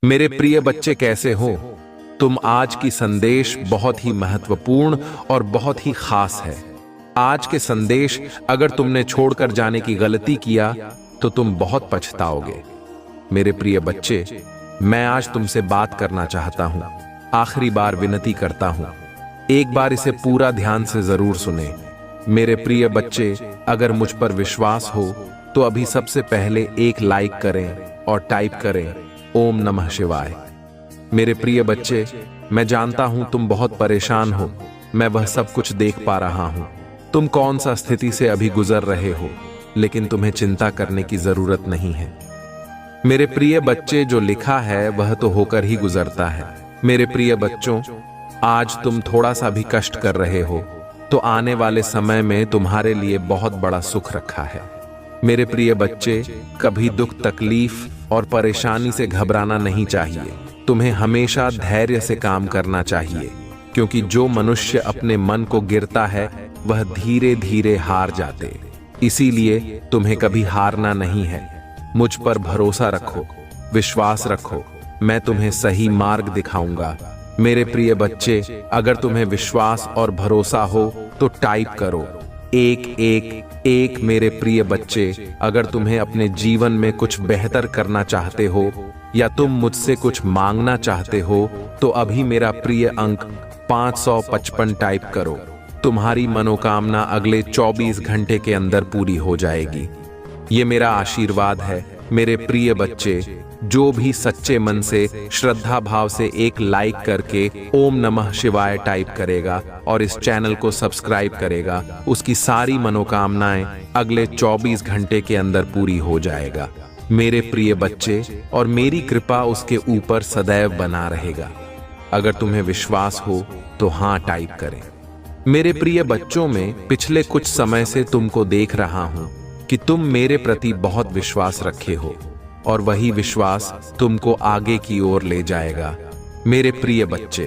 मेरे प्रिय बच्चे, कैसे हो तुम? आज की संदेश बहुत ही महत्वपूर्ण और बहुत ही खास है। आज के संदेश अगर तुमने छोड़कर जाने की गलती किया तो तुम बहुत पछताओगे। मेरे प्रिय बच्चे, मैं आज तुमसे बात करना चाहता हूं। आखिरी बार विनती करता हूं, एक बार इसे पूरा ध्यान से जरूर सुने। मेरे प्रिय बच्चे, अगर मुझ पर विश्वास हो तो अभी सबसे पहले एक लाइक करें और टाइप करें ओम नमः शिवाय। मेरे प्रिय बच्चे, मैं जानता हूं तुम बहुत परेशान हो। मैं वह सब कुछ देख पा रहा हूं। तुम कौन सा स्थिति से अभी गुजर रहे हो, लेकिन तुम्हें चिंता करने की जरूरत नहीं है। मेरे प्रिय बच्चे, जो लिखा है वह तो होकर ही गुजरता है। मेरे प्रिय बच्चों, आज तुम थोड़ा सा भी कष्ट कर रहे हो तो आने वाले समय में तुम्हारे लिए बहुत बड़ा सुख रखा है। मेरे प्रिय बच्चे, कभी दुख, तकलीफ और परेशानी से घबराना नहीं चाहिए। तुम्हें हमेशा धैर्य से काम करना चाहिए, क्योंकि जो मनुष्य अपने मन को गिरता है वह धीरे धीरे हार जाते। इसीलिए तुम्हें कभी हारना नहीं है। मुझ पर भरोसा रखो, विश्वास रखो, मैं तुम्हें सही मार्ग दिखाऊंगा। मेरे प्रिय बच्चे, अगर तुम्हें विश्वास और भरोसा हो तो टाइप करो 111। मेरे प्रिय बच्चे, अगर तुम्हें अपने जीवन में कुछ बेहतर करना चाहते हो या तुम मुझसे कुछ मांगना चाहते हो तो अभी मेरा प्रिय अंक 555 टाइप करो। तुम्हारी मनोकामना अगले 24 घंटे के अंदर पूरी हो जाएगी। ये मेरा आशीर्वाद है। मेरे प्रिय बच्चे, जो भी सच्चे मन से श्रद्धा भाव से एक लाइक करके ओम नमः शिवाय टाइप करेगा और इस चैनल को सब्सक्राइब करेगा, उसकी सारी मनोकामनाएं अगले 24 घंटे के अंदर पूरी हो जाएगा। मेरे प्रिय बच्चे, और मेरी कृपा उसके ऊपर सदैव बना रहेगा। अगर तुम्हें विश्वास हो तो हाँ टाइप करें। मेरे प्रिय बच्चों, में पिछले कुछ समय से तुमको देख रहा हूं कि तुम मेरे प्रति बहुत विश्वास रखे हो और वही विश्वास तुमको आगे की ओर ले जाएगा। मेरे प्रिय बच्चे,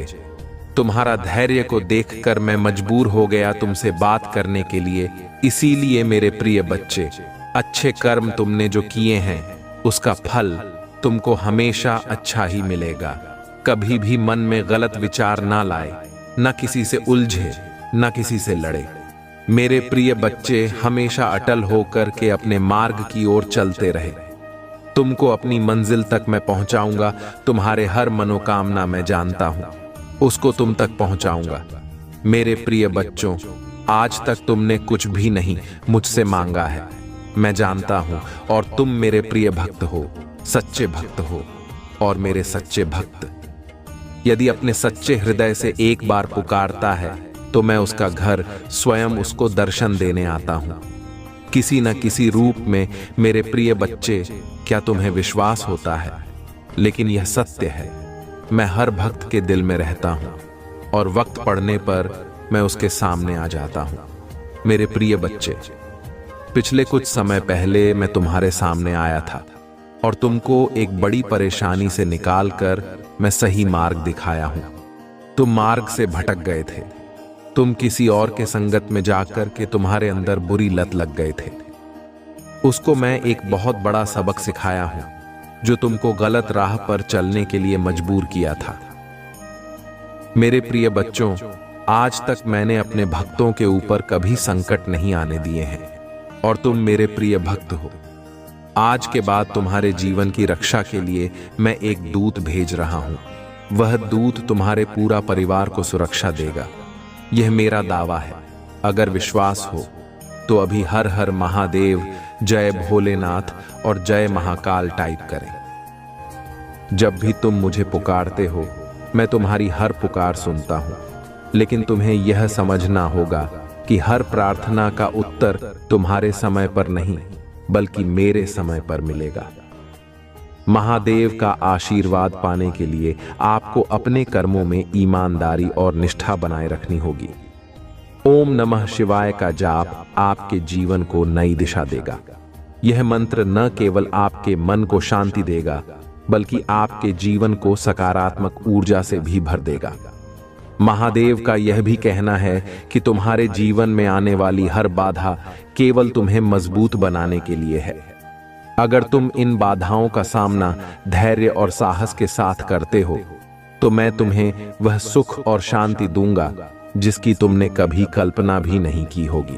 तुम्हारा धैर्य को देखकर मैं मजबूर हो गया तुमसे बात करने के लिए। इसीलिए मेरे प्रिय बच्चे, अच्छे कर्म तुमने जो किए हैं उसका फल तुमको हमेशा अच्छा ही मिलेगा। कभी भी मन में गलत विचार ना लाए, न किसी से उलझे, न किसी से लड़े। मेरे प्रिय बच्चे, हमेशा अटल होकर के अपने मार्ग की ओर चलते रहे। तुमको अपनी मंजिल तक मैं पहुंचाऊंगा। तुम्हारे हर मनोकामना मैं जानता हूं, उसको तुम तक पहुंचाऊंगा। मेरे प्रिय बच्चों, आज तक तुमने कुछ भी नहीं मुझसे मांगा है, मैं जानता हूं। और तुम मेरे प्रिय भक्त हो, सच्चे भक्त हो। और मेरे सच्चे भक्त यदि अपने सच्चे हृदय से एक बार पुकारता है तो मैं उसका घर स्वयं उसको दर्शन देने आता हूं, किसी न किसी रूप में। मेरे प्रिय बच्चे, क्या तुम्हें विश्वास होता है? लेकिन यह सत्य है, मैं हर भक्त के दिल में रहता हूं और वक्त पड़ने पर मैं उसके सामने आ जाता हूं। मेरे प्रिय बच्चे, पिछले कुछ समय पहले मैं तुम्हारे सामने आया था और तुमको एक बड़ी परेशानी से निकालकर मैं सही मार्ग दिखाया हूं। तुम मार्ग से भटक गए थे। तुम किसी और के संगत में जाकर के तुम्हारे अंदर बुरी लत लग गए थे। उसको मैं एक बहुत बड़ा सबक सिखाया हूं, जो तुमको गलत राह पर चलने के लिए मजबूर किया था। मेरे प्रिय बच्चों, आज तक मैंने अपने भक्तों के ऊपर कभी संकट नहीं आने दिए हैं और तुम मेरे प्रिय भक्त हो। आज के बाद तुम्हारे जीवन की रक्षा के लिए मैं एक दूत भेज रहा हूं। वह दूत तुम्हारे पूरा परिवार को सुरक्षा देगा। यह मेरा दावा है। अगर विश्वास हो तो अभी हर हर महादेव, जय भोलेनाथ और जय महाकाल टाइप करें। जब भी तुम मुझे पुकारते हो मैं तुम्हारी हर पुकार सुनता हूं, लेकिन तुम्हें यह समझना होगा कि हर प्रार्थना का उत्तर तुम्हारे समय पर नहीं बल्कि मेरे समय पर मिलेगा। महादेव का आशीर्वाद पाने के लिए आपको अपने कर्मों में ईमानदारी और निष्ठा बनाए रखनी होगी। ओम नमः शिवाय का जाप आपके जीवन को नई दिशा देगा। यह मंत्र न केवल आपके मन को शांति देगा बल्कि आपके जीवन को सकारात्मक ऊर्जा से भी भर देगा। महादेव का यह भी कहना है कि तुम्हारे जीवन में आने वाली हर बाधा केवल तुम्हें मजबूत बनाने के लिए है। अगर तुम इन बाधाओं का सामना धैर्य और साहस के साथ करते हो तो मैं तुम्हें वह सुख और शांति दूंगा जिसकी तुमने कभी कल्पना भी नहीं की होगी।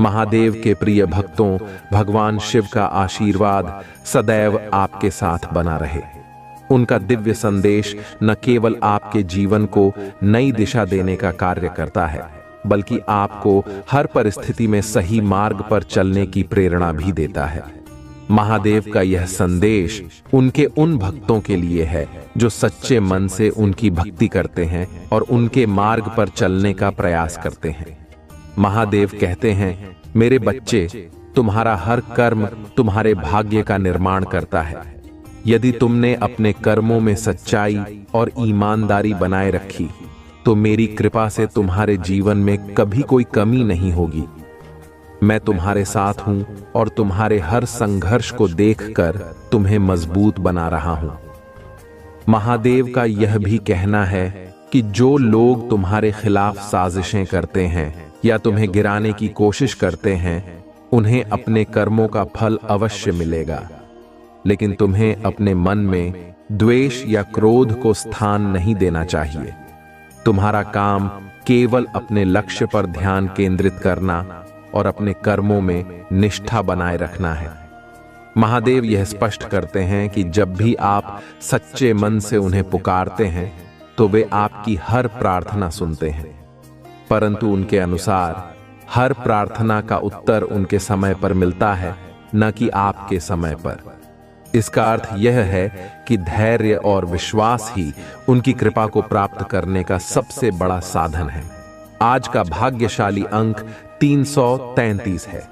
महादेव के प्रिय भक्तों, भगवान शिव का आशीर्वाद सदैव आपके साथ बना रहे। उनका दिव्य संदेश न केवल आपके जीवन को नई दिशा देने का कार्य करता है, बल्कि आपको हर परिस्थिति में सही मार्ग पर चलने की प्रेरणा भी देता है। महादेव का यह संदेश उनके उन भक्तों के लिए है जो सच्चे मन से उनकी भक्ति करते हैं और उनके मार्ग पर चलने का प्रयास करते हैं। महादेव कहते हैं, मेरे बच्चे, तुम्हारा हर कर्म तुम्हारे भाग्य का निर्माण करता है। यदि तुमने अपने कर्मों में सच्चाई और ईमानदारी बनाए रखी तो मेरी कृपा से तुम्हारे जीवन में कभी कोई कमी नहीं होगी। मैं तुम्हारे साथ हूं और तुम्हारे हर संघर्ष को देखकर तुम्हें मजबूत बना रहा हूं। महादेव का यह भी कहना है कि जो लोग तुम्हारे खिलाफ साजिशें करते हैं या तुम्हें गिराने की कोशिश करते हैं, उन्हें अपने कर्मों का फल अवश्य मिलेगा, लेकिन तुम्हें अपने मन में द्वेष या क्रोध को स्थान नहीं देना चाहिए। तुम्हारा काम केवल अपने लक्ष्य पर ध्यान केंद्रित करना और अपने कर्मों में निष्ठा बनाए रखना है। महादेव यह स्पष्ट करते हैं कि जब भी आप सच्चे मन से उन्हें पुकारते हैं तो वे आपकी हर प्रार्थना सुनते हैं, परंतु उनके अनुसार हर प्रार्थना का उत्तर उनके समय पर मिलता है, न कि आपके समय पर। इसका अर्थ यह है कि धैर्य और विश्वास ही उनकी कृपा को प्राप्त करने का सबसे बड़ा साधन है। आज का भाग्यशाली अंक 333 है।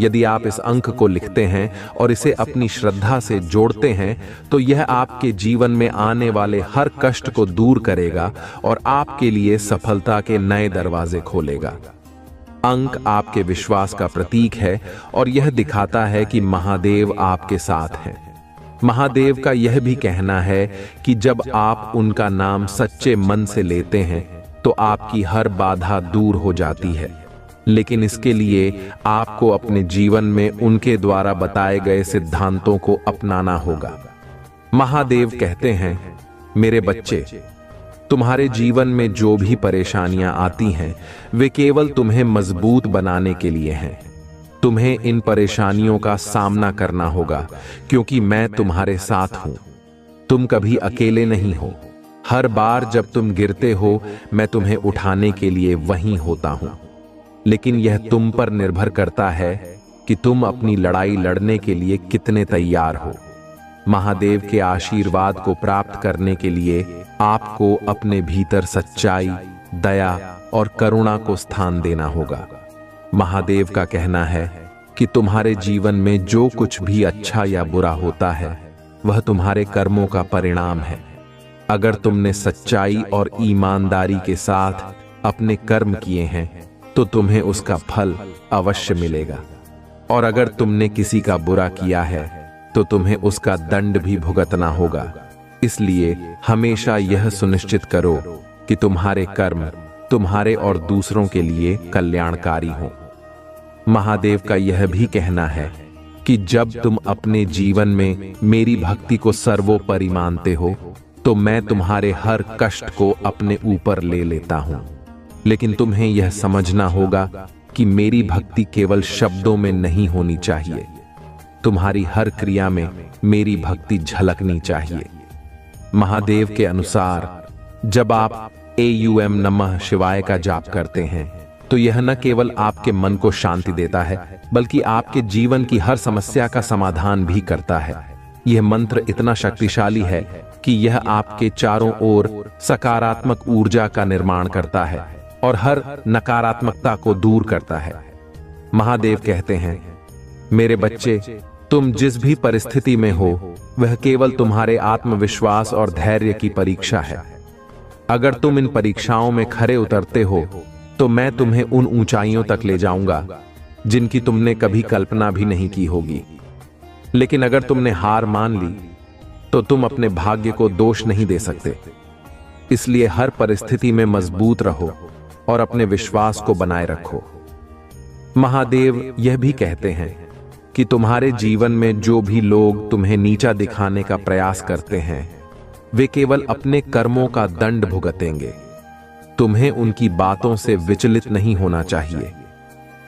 यदि आप इस अंक को लिखते हैं और इसे अपनी श्रद्धा से जोड़ते हैं तो यह आपके जीवन में आने वाले हर कष्ट को दूर करेगा और आपके लिए सफलता के नए दरवाजे खोलेगा। अंक आपके विश्वास का प्रतीक है और यह दिखाता है कि महादेव आपके साथ हैं। महादेव का यह भी कहना है कि जब आप उनका नाम सच्चे मन से लेते हैं तो आपकी हर बाधा दूर हो जाती है, लेकिन इसके लिए आपको अपने जीवन में उनके द्वारा बताए गए सिद्धांतों को अपनाना होगा। महादेव कहते हैं, मेरे बच्चे, तुम्हारे जीवन में जो भी परेशानियां आती हैं वे केवल तुम्हें मजबूत बनाने के लिए हैं। तुम्हें इन परेशानियों का सामना करना होगा क्योंकि मैं तुम्हारे साथ हूं। तुम कभी अकेले नहीं हो। हर बार जब तुम गिरते हो मैं तुम्हें उठाने के लिए वहीं होता हूं, लेकिन यह तुम पर निर्भर करता है कि तुम अपनी लड़ाई लड़ने के लिए कितने तैयार हो। महादेव के आशीर्वाद को प्राप्त करने के लिए आपको अपने भीतर सच्चाई, दया और करुणा को स्थान देना होगा। महादेव का कहना है कि तुम्हारे जीवन में जो कुछ भी अच्छा या बुरा होता है वह तुम्हारे कर्मों का परिणाम है। अगर तुमने सच्चाई और ईमानदारी के साथ अपने कर्म किए हैं तो तुम्हें उसका फल अवश्य मिलेगा, और अगर तुमने किसी का बुरा किया है तो तुम्हें उसका दंड भी भुगतना होगा। इसलिए हमेशा यह सुनिश्चित करो कि तुम्हारे कर्म तुम्हारे और दूसरों के लिए कल्याणकारी हों। महादेव का यह भी कहना है कि जब तुम अपने जीवन में मेरी भक्ति को सर्वोपरि मानते हो तो मैं तुम्हारे हर कष्ट को अपने ऊपर ले लेता हूं, लेकिन तुम्हें यह समझना होगा कि मेरी भक्ति केवल शब्दों में नहीं होनी चाहिए। तुम्हारी हर क्रिया में मेरी भक्ति झलकनी चाहिए। महादेव के अनुसार जब आप AUM नमः शिवाय का जाप करते हैं तो यह न केवल आपके मन को शांति देता है बल्कि आपके जीवन की हर समस्या का समाधान भी करता है। यह मंत्र इतना शक्तिशाली है कि यह आपके चारों ओर सकारात्मक ऊर्जा का निर्माण करता है और हर नकारात्मकता को दूर करता है। महादेव कहते हैं, मेरे बच्चे, तुम जिस भी परिस्थिति में हो वह केवल तुम्हारे आत्मविश्वास और धैर्य की परीक्षा है। अगर तुम इन परीक्षाओं में खरे उतरते हो तो मैं तुम्हें उन ऊंचाइयों तक ले जाऊंगा जिनकी तुमने कभी कल्पना भी नहीं की होगी। लेकिन अगर तुमने हार मान ली तो तुम अपने भाग्य को दोष नहीं दे सकते। इसलिए हर परिस्थिति में मजबूत रहो और अपने विश्वास को बनाए रखो। महादेव यह भी कहते हैं कि तुम्हारे जीवन में जो भी लोग तुम्हें नीचा दिखाने का प्रयास करते हैं वे केवल अपने कर्मों का दंड भुगतेंगे। तुम्हें उनकी बातों से विचलित नहीं होना चाहिए।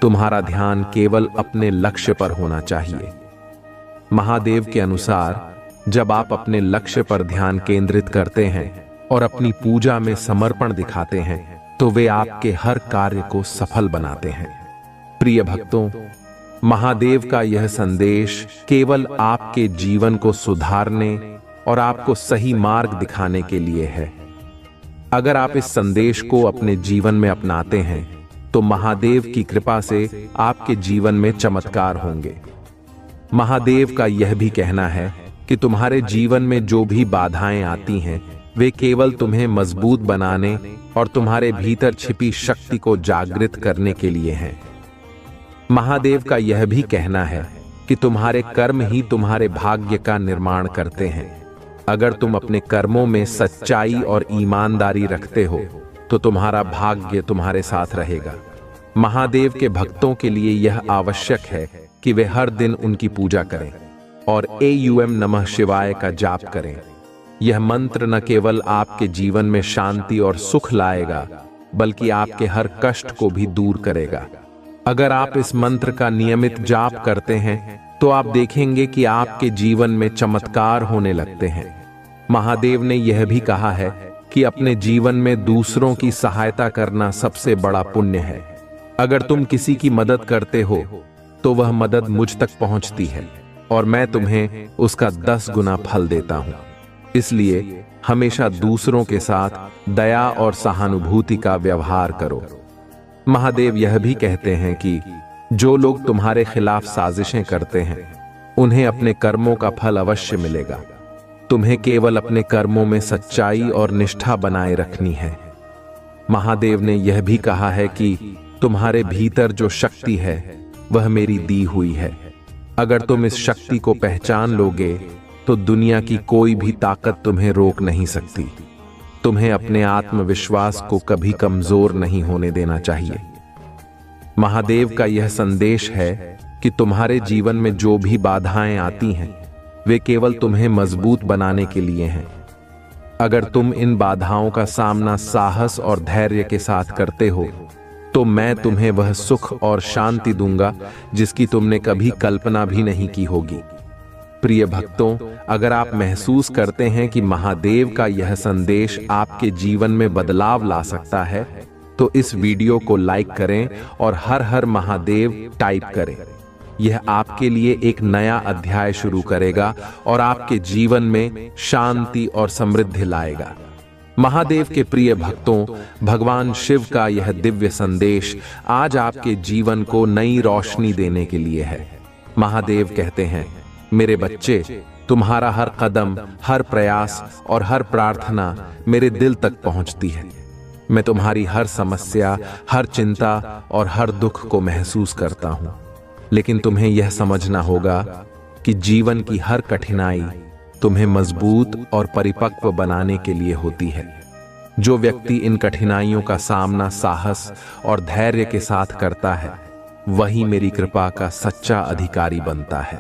तुम्हारा ध्यान केवल अपने लक्ष्य पर होना चाहिए। महादेव के अनुसार जब आप अपने लक्ष्य पर ध्यान केंद्रित करते हैं और अपनी पूजा में समर्पण दिखाते हैं तो वे आपके हर कार्य को सफल बनाते हैं। प्रिय भक्तों, महादेव का यह संदेश केवल आपके जीवन को सुधारने और आपको सही मार्ग दिखाने के लिए है। अगर आप इस संदेश को अपने जीवन में अपनाते हैं तो महादेव की कृपा से आपके जीवन में चमत्कार होंगे। महादेव का यह भी कहना है कि तुम्हारे जीवन में जो भी बाधाएं आती हैं वे केवल तुम्हें मजबूत बनाने और तुम्हारे भीतर छिपी शक्ति को जागृत करने के लिए हैं। महादेव का यह भी कहना है कि तुम्हारे कर्म ही तुम्हारे भाग्य का निर्माण करते हैं। अगर तुम अपने कर्मों में सच्चाई और ईमानदारी रखते हो तो तुम्हारा भाग्य तुम्हारे साथ रहेगा। महादेव के भक्तों के लिए यह आवश्यक है कि वे हर दिन उनकी पूजा करें और AUM नमः शिवाय का जाप करें। यह मंत्र न केवल आपके जीवन में शांति और सुख लाएगा बल्कि आपके हर कष्ट को भी दूर करेगा। अगर आप इस मंत्र का नियमित जाप करते हैं तो आप देखेंगे कि आपके जीवन में चमत्कार होने लगते हैं। महादेव ने यह भी कहा है कि अपने जीवन में दूसरों की सहायता करना सबसे बड़ा पुण्य है। अगर तुम किसी की मदद करते हो तो वह मदद मुझ तक पहुंचती है और मैं तुम्हें उसका 10 गुना फल देता हूं। इसलिए हमेशा दूसरों के साथ दया और सहानुभूति का व्यवहार करो। महादेव यह भी कहते हैं कि जो लोग तुम्हारे खिलाफ साजिशें करते हैं उन्हें अपने कर्मों का फल अवश्य मिलेगा। तुम्हें केवल अपने कर्मों में सच्चाई और निष्ठा बनाए रखनी है। महादेव ने यह भी कहा है कि तुम्हारे भीतर जो शक्ति है वह मेरी दी हुई है। अगर तुम इस शक्ति को पहचान लोगे तो दुनिया की कोई भी ताकत तुम्हें रोक नहीं सकती। तुम्हें अपने आत्मविश्वास को कभी कमजोर नहीं होने देना चाहिए। महादेव का यह संदेश है कि तुम्हारे जीवन में जो भी बाधाएं आती हैं वे केवल तुम्हें मजबूत बनाने के लिए हैं। अगर तुम इन बाधाओं का सामना साहस और धैर्य के साथ करते हो तो मैं तुम्हें वह सुख और शांति दूंगा जिसकी तुमने कभी कल्पना भी नहीं की होगी। प्रिय भक्तों, अगर आप महसूस करते हैं कि महादेव का यह संदेश आपके जीवन में बदलाव ला सकता है तो इस वीडियो को लाइक करें और हर हर महादेव टाइप करें। यह आपके लिए एक नया अध्याय शुरू करेगा और आपके जीवन में शांति और समृद्धि लाएगा। महादेव के प्रिय भक्तों, भगवान शिव का यह दिव्य संदेश आज आपके जीवन को नई रोशनी देने के लिए है। महादेव कहते हैं, मेरे बच्चे, तुम्हारा हर कदम, हर प्रयास और हर प्रार्थना मेरे दिल तक पहुंचती है। मैं तुम्हारी हर समस्या, हर चिंता और हर दुख को महसूस करता हूं। लेकिन तुम्हें यह समझना होगा कि जीवन की हर कठिनाई तुम्हें मजबूत और परिपक्व बनाने के लिए होती है। जो व्यक्ति इन कठिनाइयों का सामना साहस और धैर्य के साथ करता है वही मेरी कृपा का सच्चा अधिकारी बनता है।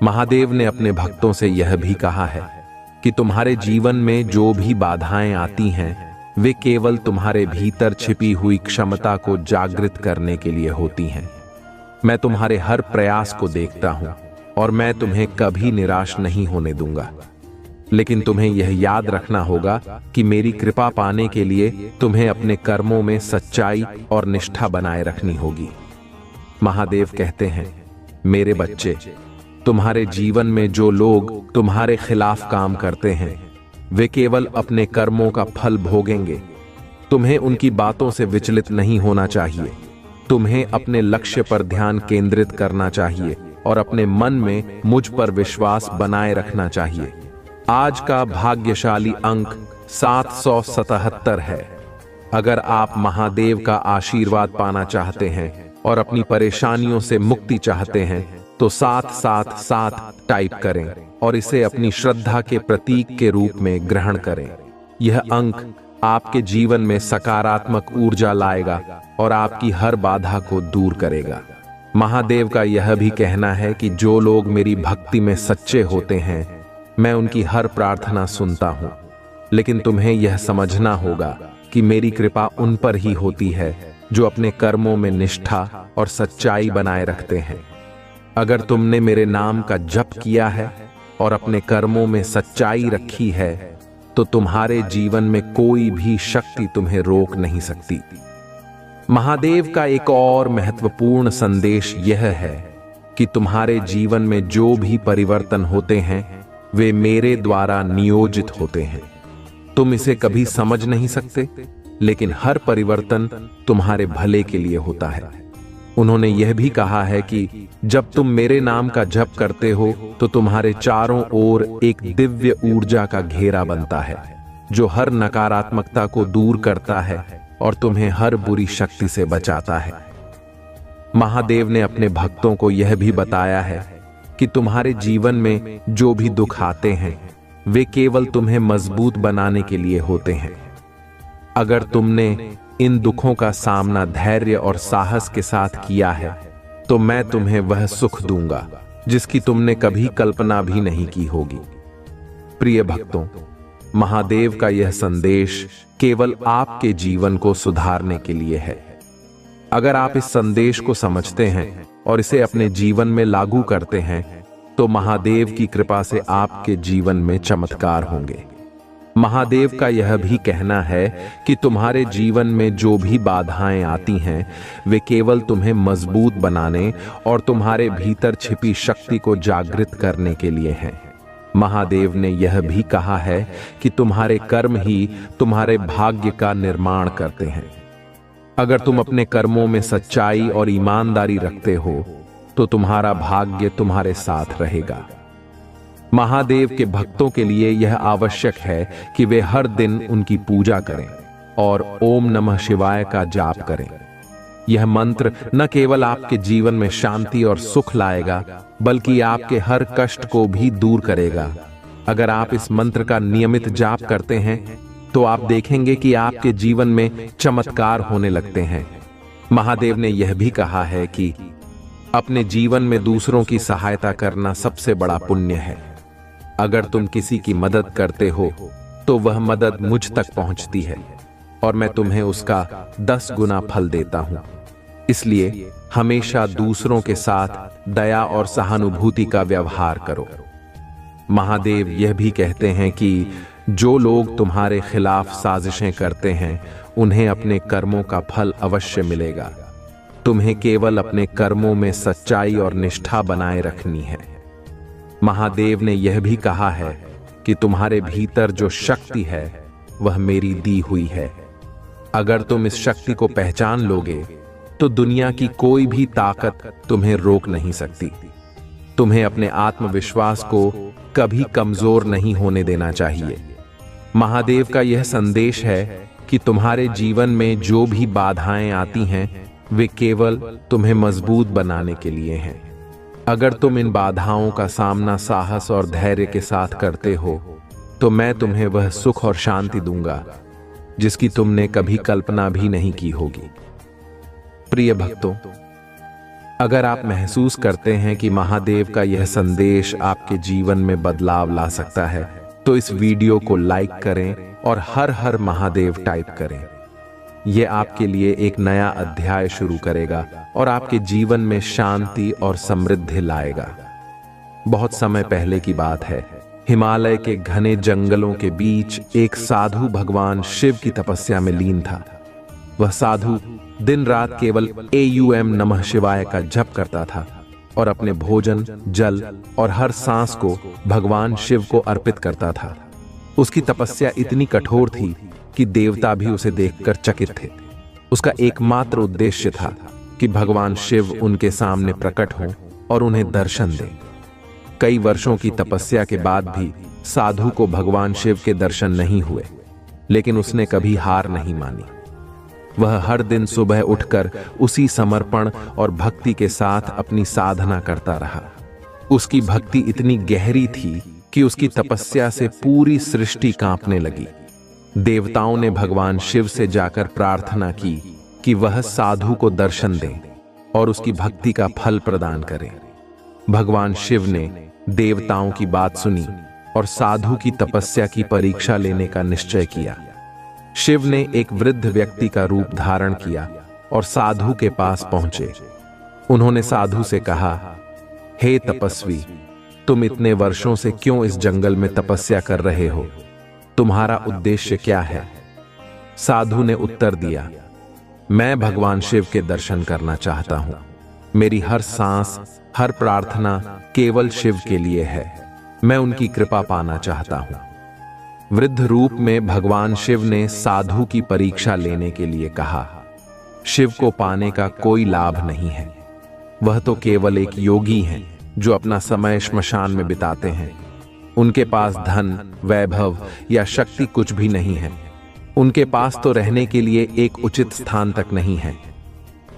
महादेव ने अपने भक्तों से यह भी कहा है कि तुम्हारे जीवन में जो भी बाधाएं आती हैं वे केवल तुम्हारे भीतर छिपी हुई क्षमता को जागृत करने के लिए होती हैं। मैं तुम्हारे हर प्रयास को देखता हूं और मैं तुम्हें कभी निराश नहीं होने दूंगा। लेकिन तुम्हें यह याद रखना होगा कि मेरी कृपा पाने के लिए तुम्हें अपने कर्मों में सच्चाई और निष्ठा बनाए रखनी होगी। महादेव कहते हैं, मेरे बच्चे, तुम्हारे जीवन में जो लोग तुम्हारे खिलाफ काम करते हैं वे केवल अपने कर्मों का फल भोगेंगे। तुम्हें उनकी बातों से विचलित नहीं होना चाहिए। तुम्हें अपने लक्ष्य पर ध्यान केंद्रित करना चाहिए और अपने मन में मुझ पर विश्वास बनाए रखना चाहिए। आज का भाग्यशाली अंक 777 है। अगर आप महादेव का आशीर्वाद पाना चाहते हैं और अपनी परेशानियों से मुक्ति चाहते हैं तो 777 टाइप करें और इसे अपनी श्रद्धा के प्रतीक के रूप में ग्रहण करें। यह अंक आपके जीवन में सकारात्मक ऊर्जा लाएगा और आपकी हर बाधा को दूर करेगा। महादेव का यह भी कहना है कि जो लोग मेरी भक्ति में सच्चे होते हैं, मैं उनकी हर प्रार्थना सुनता हूं। लेकिन तुम्हें यह समझना होगा कि मेरी कृपा उन पर ही होती है जो अपने कर्मों में निष्ठा और सच्चाई बनाए रखते हैं। अगर तुमने मेरे नाम का जप किया है और अपने कर्मों में सच्चाई रखी है, तो तुम्हारे जीवन में कोई भी शक्ति तुम्हें रोक नहीं सकती। महादेव का एक और महत्वपूर्ण संदेश यह है कि तुम्हारे जीवन में जो भी परिवर्तन होते हैं, वे मेरे द्वारा नियोजित होते हैं। तुम इसे कभी समझ नहीं सकते, लेकिन हर परिवर्तन तुम्हारे भले के लिए होता है। उन्होंने यह भी कहा है कि जब तुम मेरे नाम का जप करते हो, तो तुम्हारे चारों ओर एक दिव्य ऊर्जा का घेरा बनता है, जो हर नकारात्मकता को दूर करता है और तुम्हें हर बुरी शक्ति से बचाता है। महादेव ने अपने भक्तों को यह भी बताया है कि तुम्हारे जीवन में जो भी दुख आते हैं, वे केवल तुम्हें मजबूत बनाने के लिए होते हैं। अगर तुमने इन दुखों का सामना धैर्य और साहस के साथ किया है, तो मैं तुम्हें वह सुख दूंगा जिसकी तुमने कभी कल्पना भी नहीं की होगी। प्रिय भक्तों, महादेव का यह संदेश केवल आपके जीवन को सुधारने के लिए है। अगर आप इस संदेश को समझते हैं और इसे अपने जीवन में लागू करते हैं, तो महादेव की कृपा से आपके जीवन में चमत्कार होंगे। महादेव का यह भी कहना है कि तुम्हारे जीवन में जो भी बाधाएं आती हैं, वे केवल तुम्हें मजबूत बनाने और तुम्हारे भीतर छिपी शक्ति को जागृत करने के लिए हैं। महादेव ने यह भी कहा है कि तुम्हारे कर्म ही तुम्हारे भाग्य का निर्माण करते हैं। अगर तुम अपने कर्मों में सच्चाई और ईमानदारी रखते हो, तो तुम्हारा भाग्य तुम्हारे साथ रहेगा। महादेव के भक्तों के लिए यह आवश्यक है कि वे हर दिन उनकी पूजा करें और ओम नमः शिवाय का जाप करें। यह मंत्र न केवल आपके जीवन में शांति और सुख लाएगा, बल्कि आपके हर कष्ट को भी दूर करेगा। अगर आप इस मंत्र का नियमित जाप करते हैं, तो आप देखेंगे कि आपके जीवन में चमत्कार होने लगते हैं। महादेव ने यह भी कहा है कि अपने जीवन में दूसरों की सहायता करना सबसे बड़ा पुण्य है। अगर तुम किसी की मदद करते हो, तो वह मदद मुझ तक पहुंचती है और मैं तुम्हें उसका 10 गुना फल देता हूं। इसलिए हमेशा दूसरों के साथ दया और सहानुभूति का व्यवहार करो। महादेव यह भी कहते हैं कि जो लोग तुम्हारे खिलाफ साजिशें करते हैं, उन्हें अपने कर्मों का फल अवश्य मिलेगा। तुम्हें केवल अपने कर्मों में सच्चाई और निष्ठा बनाए रखनी है। महादेव ने यह भी कहा है कि तुम्हारे भीतर जो शक्ति है, वह मेरी दी हुई है। अगर तुम इस शक्ति को पहचान लोगे, तो दुनिया की कोई भी ताकत तुम्हें रोक नहीं सकती। तुम्हें अपने आत्मविश्वास को कभी कमजोर नहीं होने देना चाहिए। महादेव का यह संदेश है कि तुम्हारे जीवन में जो भी बाधाएं आती हैं, वे केवल तुम्हें मजबूत बनाने के लिए हैं। अगर तुम इन बाधाओं का सामना साहस और धैर्य के साथ करते हो, तो मैं तुम्हें वह सुख और शांति दूंगा जिसकी तुमने कभी कल्पना भी नहीं की होगी। प्रिय भक्तों, अगर आप महसूस करते हैं कि महादेव का यह संदेश आपके जीवन में बदलाव ला सकता है, तो इस वीडियो को लाइक करें और हर हर महादेव टाइप करें। यह आपके लिए एक नया अध्याय शुरू करेगा और आपके जीवन में शांति और समृद्धि लाएगा। बहुत समय पहले की बात है, हिमालय के घने जंगलों के बीच एक साधु भगवान शिव की तपस्या में लीन था। वह साधु दिन रात केवल एयूएम नमः शिवाय का जप करता था और अपने भोजन, जल और हर सांस को भगवान शिव को अर्पित करता था। उसकी तपस्या इतनी कठोर थी कि देवता भी उसे देखकर चकित थे। उसका एकमात्र उद्देश्य था कि भगवान शिव उनके सामने प्रकट हों और उन्हें दर्शन दें। कई वर्षों की तपस्या के बाद भी साधु को भगवान शिव के दर्शन नहीं हुए, लेकिन उसने कभी हार नहीं मानी। वह हर दिन सुबह उठकर उसी समर्पण और भक्ति के साथ अपनी साधना करता रहा। उसकी भक्ति इतनी गहरी थी कि उसकी तपस्या से पूरी सृष्टि कांपने लगी। देवताओं ने भगवान शिव से जाकर प्रार्थना की कि वह साधु को दर्शन दें, और उसकी भक्ति का फल प्रदान करें। भगवान शिव ने देवताओं की बात सुनी और साधु की तपस्या की परीक्षा लेने का निश्चय किया। शिव ने एक वृद्ध व्यक्ति का रूप धारण किया और साधु के पास पहुंचे। उन्होंने साधु से कहा, हे तपस्वी, तुम इतने वर्षों से क्यों इस जंगल में तपस्या कर रहे हो? तुम्हारा उद्देश्य क्या है? साधु ने उत्तर दिया, मैं भगवान शिव के दर्शन करना चाहता हूं। मेरी हर सांस, हर प्रार्थना केवल शिव के लिए है। मैं उनकी कृपा पाना चाहता हूं। वृद्ध रूप में भगवान शिव ने साधु की परीक्षा लेने के लिए कहा, शिव को पाने का कोई लाभ नहीं है। वह तो केवल एक योगी हैं जो अपना समय श्मशान में बिताते हैं। उनके पास धन, वैभव या शक्ति कुछ भी नहीं है। उनके पास तो रहने के लिए एक उचित स्थान तक नहीं है।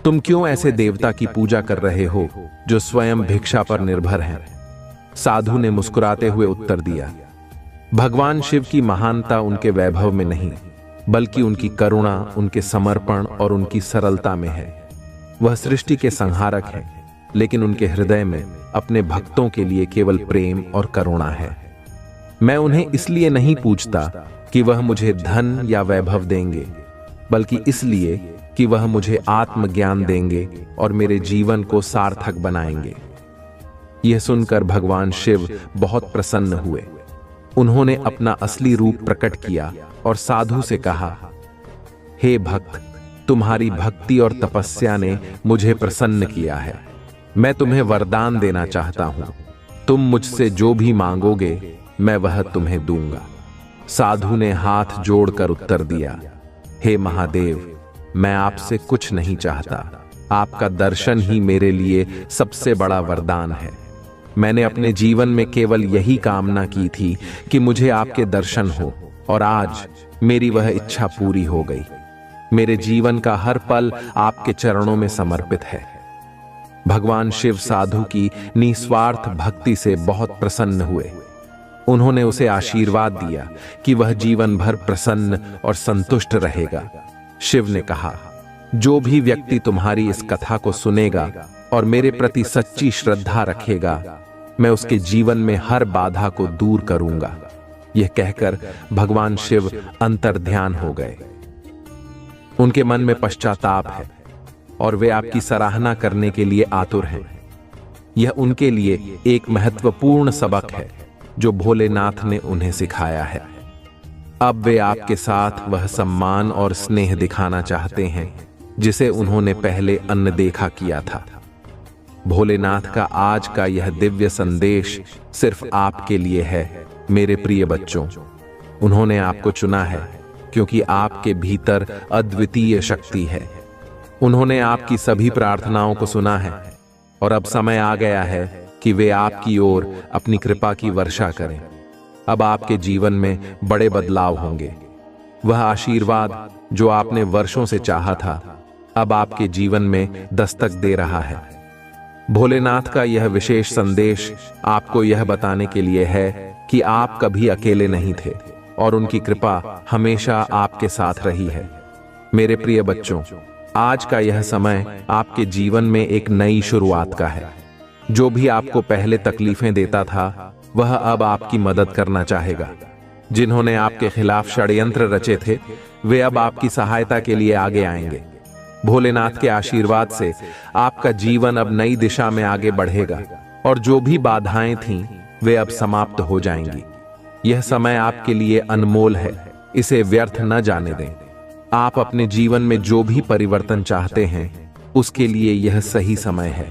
तुम क्यों ऐसे देवता की पूजा कर रहे हो जो स्वयं भिक्षा पर निर्भर हैं? साधु ने मुस्कुराते हुए उत्तर दिया, भगवान शिव की महानता उनके वैभव में नहीं, बल्कि उनकी करुणा, उनके समर्पण और उनकी सरलता में है। वह सृष्टि के संहारक हैं, लेकिन उनके हृदय में अपने भक्तों के लिए केवल प्रेम और करुणा है। मैं उन्हें इसलिए नहीं पूछता कि वह मुझे धन या वैभव देंगे, बल्कि इसलिए कि वह मुझे आत्मज्ञान देंगे और मेरे जीवन को सार्थक बनाएंगे। यह सुनकर भगवान शिव बहुत प्रसन्न हुए। उन्होंने अपना असली रूप प्रकट किया और साधु से कहा, हे भक्त, तुम्हारी भक्ति और तपस्या ने मुझे प्रसन्न किया है। मैं तुम्हें वरदान देना चाहता हूं। तुम मुझसे जो भी मांगोगे मैं वह तुम्हें दूंगा। साधु ने हाथ जोड़कर उत्तर दिया, हे महादेव, मैं आपसे कुछ नहीं चाहता। आपका दर्शन ही मेरे लिए सबसे बड़ा वरदान है। मैंने अपने जीवन में केवल यही कामना की थी कि मुझे आपके दर्शन हो, और आज मेरी वह इच्छा पूरी हो गई। मेरे जीवन का हर पल आपके चरणों में समर्पित है। भगवान शिव साधु की निस्वार्थ भक्ति से बहुत प्रसन्न हुए। उन्होंने उसे आशीर्वाद दिया कि वह जीवन भर प्रसन्न और संतुष्ट रहेगा। शिव ने कहा, जो भी व्यक्ति तुम्हारी इस कथा को सुनेगा और मेरे प्रति सच्ची श्रद्धा रखेगा, मैं उसके जीवन में हर बाधा को दूर करूंगा। यह कहकर भगवान शिव अंतर्ध्यान हो गए। उनके मन में पश्चाताप है और वे आपकी सराहना करने के लिए आतुर हैं। यह उनके लिए एक महत्वपूर्ण सबक है जो भोलेनाथ ने उन्हें सिखाया है। अब वे आपके साथ वह सम्मान और स्नेह दिखाना चाहते हैं जिसे उन्होंने पहले अनदेखा किया था। भोलेनाथ का आज का यह दिव्य संदेश सिर्फ आपके लिए है, मेरे प्रिय बच्चों। उन्होंने आपको चुना है क्योंकि आपके भीतर अद्वितीय शक्ति है। उन्होंने आपकी सभी प्रार्थनाओं को सुना है और अब समय आ गया है कि वे आपकी ओर अपनी कृपा की वर्षा करें। अब आपके जीवन में बड़े बदलाव होंगे। वह आशीर्वाद जो आपने वर्षों से चाहा था, अब आपके जीवन में दस्तक दे रहा है। भोलेनाथ का यह विशेष संदेश आपको यह बताने के लिए है कि आप कभी अकेले नहीं थे और उनकी कृपा हमेशा आपके साथ रही है। मेरे प्रिय बच्चों, आज का यह समय आपके जीवन में एक नई शुरुआत का है। जो भी आपको पहले तकलीफें देता था, वह अब आपकी मदद करना चाहेगा। जिन्होंने आपके खिलाफ षड्यंत्र रचे थे, वे अब आपकी सहायता के लिए आगे आएंगे। भोलेनाथ के आशीर्वाद से आपका जीवन अब नई दिशा में आगे बढ़ेगा और जो भी बाधाएं थीं, वे अब समाप्त हो जाएंगी। यह समय आपके लिए अनमोल है, इसे व्यर्थ न जाने दें। आप अपने जीवन में जो भी परिवर्तन चाहते हैं, उसके लिए यह सही समय है।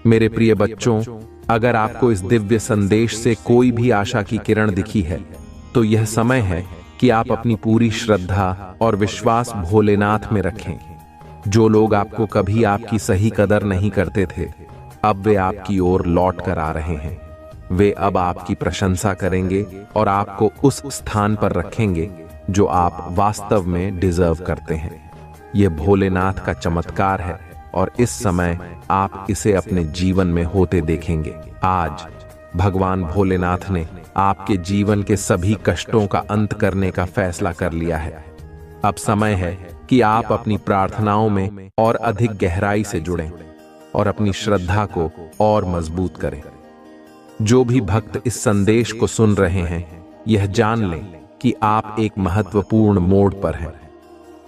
मेरे प्रिय बच्चों, अगर आपको इस दिव्य संदेश से कोई भी आशा की किरण दिखी है, तो यह समय है कि आप अपनी पूरी श्रद्धा और विश्वास भोलेनाथ में रखें। जो लोग आपको कभी आपकी सही कदर नहीं करते थे, अब वे आपकी ओर लौट कर आ रहे हैं। वे अब आपकी प्रशंसा करेंगे और आपको उस स्थान पर रखेंगे जो आप वास्तव में डिजर्व करते हैं। यह भोलेनाथ का चमत्कार है और इस समय आप इसे अपने जीवन में होते देखेंगे। आज भगवान भोलेनाथ ने आपके जीवन के सभी कष्टों का अंत करने का फैसला कर लिया है। अब समय है कि आप अपनी प्रार्थनाओं में और अधिक गहराई से जुड़ें। और अपनी श्रद्धा को और मजबूत करें। जो भी भक्त इस संदेश को सुन रहे हैं, यह जान लें कि आप एक महत्वपूर्ण मोड़ पर हैं।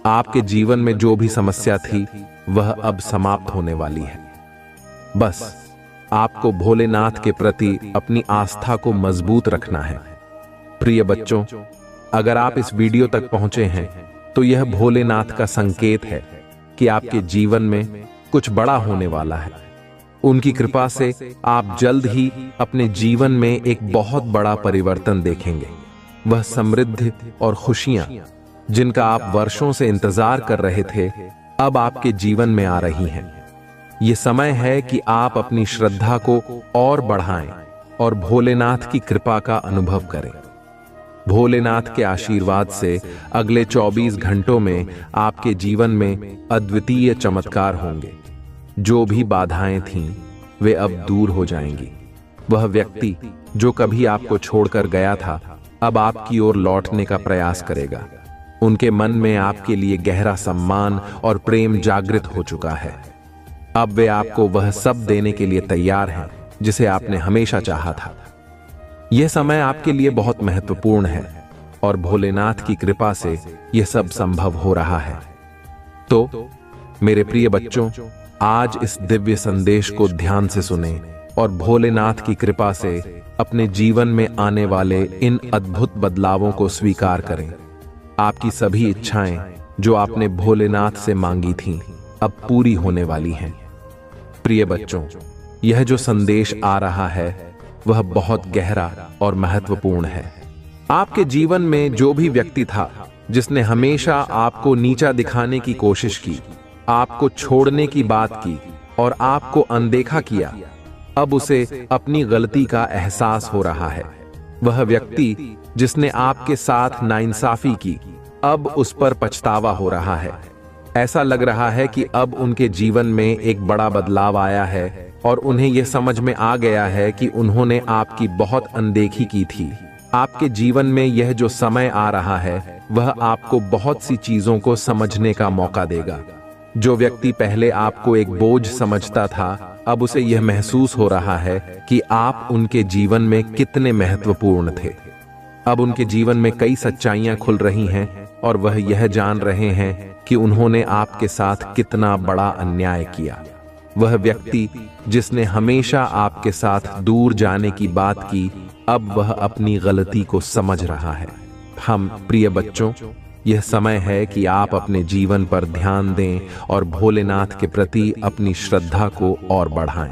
आपके जीवन में जो भी समस्या थी, वह अब समाप्त होने वाली है। बस आपको भोलेनाथ के प्रति अपनी आस्था को मजबूत रखना है। प्रिय बच्चों, अगर आप इस वीडियो तक पहुंचे हैं, तो यह भोलेनाथ का संकेत है कि आपके जीवन में कुछ बड़ा होने वाला है। उनकी कृपा से आप जल्द ही अपने जीवन में एक बहुत बड़ा परिवर्तन देखेंगे। वह समृद्धि और खुशियां, जिनका आप वर्षों से इंतजार कर रहे थे, अब आपके जीवन में आ रही हैं। ये समय है कि आप अपनी श्रद्धा को और बढ़ाएं और भोलेनाथ की कृपा का अनुभव करें। भोलेनाथ के आशीर्वाद से अगले 24 घंटों में आपके जीवन में अद्वितीय चमत्कार होंगे। जो भी बाधाएं थीं, वे अब दूर हो जाएंगी। वह व्यक्ति जो कभी आपको छोड़कर गया था, अब आपकी ओर लौटने का प्रयास करेगा। उनके मन में आपके लिए गहरा सम्मान और प्रेम जागृत हो चुका है। अब वे आपको वह सब देने के लिए तैयार हैं जिसे आपने हमेशा चाहा था। यह समय आपके लिए बहुत महत्वपूर्ण है और भोलेनाथ की कृपा से यह सब संभव हो रहा है। तो मेरे प्रिय बच्चों, आज इस दिव्य संदेश को ध्यान से सुनें और भोलेनाथ की कृपा से अपने जीवन में आने वाले इन अद्भुत बदलावों को स्वीकार करें। आपकी सभी इच्छाएं जो आपने भोलेनाथ से मांगी थीं, अब पूरी होने वाली हैं। प्रिय बच्चों, यह जो संदेश आ रहा है, वह बहुत गहरा और महत्वपूर्ण है। आपके जीवन में जो भी व्यक्ति था जिसने हमेशा आपको नीचा दिखाने की कोशिश की, आपको छोड़ने की बात की और आपको अनदेखा किया, अब उसे अपनी गलती का एहसास हो रहा है। वह व्यक्ति जिसने आपके साथ नाइंसाफी की, अब उस पर पछतावा हो रहा है। ऐसा लग रहा है कि अब उनके जीवन में एक बड़ा बदलाव आया है और उन्हें यह समझ में आ गया है कि उन्होंने आपकी बहुत अनदेखी की थी। आपके जीवन में यह जो समय आ रहा है, वह आपको बहुत सी चीजों को समझने का मौका देगा। जो व्यक्ति पहले आपको एक बोझ समझता था, अब उसे यह महसूस हो रहा है कि आप उनके जीवन में कितने महत्वपूर्ण थे। अब उनके जीवन में कई सच्चाइयां खुल रही हैं और वह यह जान रहे हैं कि उन्होंने आपके साथ कितना बड़ा अन्याय किया। वह व्यक्ति जिसने हमेशा आपके साथ दूर जाने की बात की, अब वह अपनी गलती को समझ रहा है। हम प्रिय बच्चों, यह समय है कि आप अपने जीवन पर ध्यान दें और भोलेनाथ के प्रति अपनी श्रद्धा को और बढ़ाएं।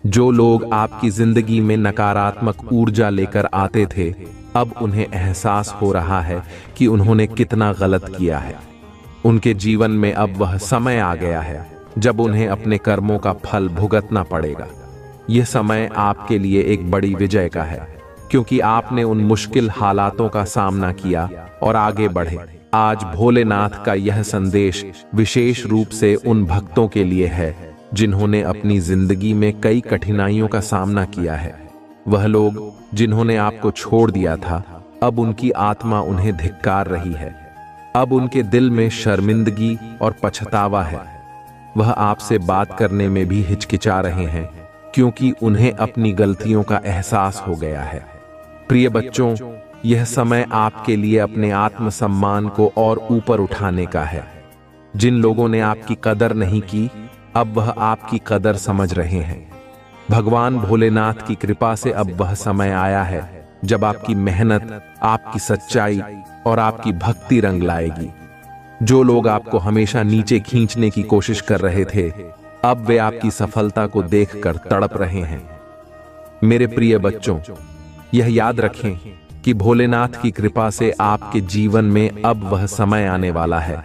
जो लोग आपकी जिंदगी में नकारात्मक ऊर्जा लेकर आते थे, अब उन्हें एहसास हो रहा है कि उन्होंने कितना गलत किया है। उनके जीवन में अब वह समय आ गया है जब उन्हें अपने कर्मों का फल भुगतना पड़ेगा। यह समय आपके लिए एक बड़ी विजय का है, क्योंकि आपने उन मुश्किल हालातों का सामना किया और आगे बढ़े। आज भोलेनाथ का यह संदेश विशेष रूप से उन भक्तों के लिए है जिन्होंने अपनी जिंदगी में कई कठिनाइयों का सामना किया है। वह लोग जिन्होंने आपको छोड़ दिया था, अब उनकी आत्मा उन्हें धिक्कार रही है। अब उनके दिल में शर्मिंदगी और पछतावा है। वह आपसे बात करने में भी हिचकिचा रहे हैं, क्योंकि उन्हें अपनी गलतियों का एहसास हो गया है। प्रिय बच्चों, यह समय आपके लिए अपने आत्मसम्मान को और ऊपर उठाने का है। जिन लोगों ने आपकी कदर नहीं की, अब वह आपकी कदर समझ रहे हैं। भगवान भोलेनाथ की कृपा से अब वह समय आया है जब आपकी मेहनत, आपकी सच्चाई और आपकी भक्ति रंग लाएगी। जो लोग आपको हमेशा नीचे खींचने की कोशिश कर रहे थे, अब वे आपकी सफलता को देखकर तड़प रहे हैं। मेरे प्रिय बच्चों, यह याद रखें कि भोलेनाथ की कृपा से आपके जीवन में अब वह समय आने वाला है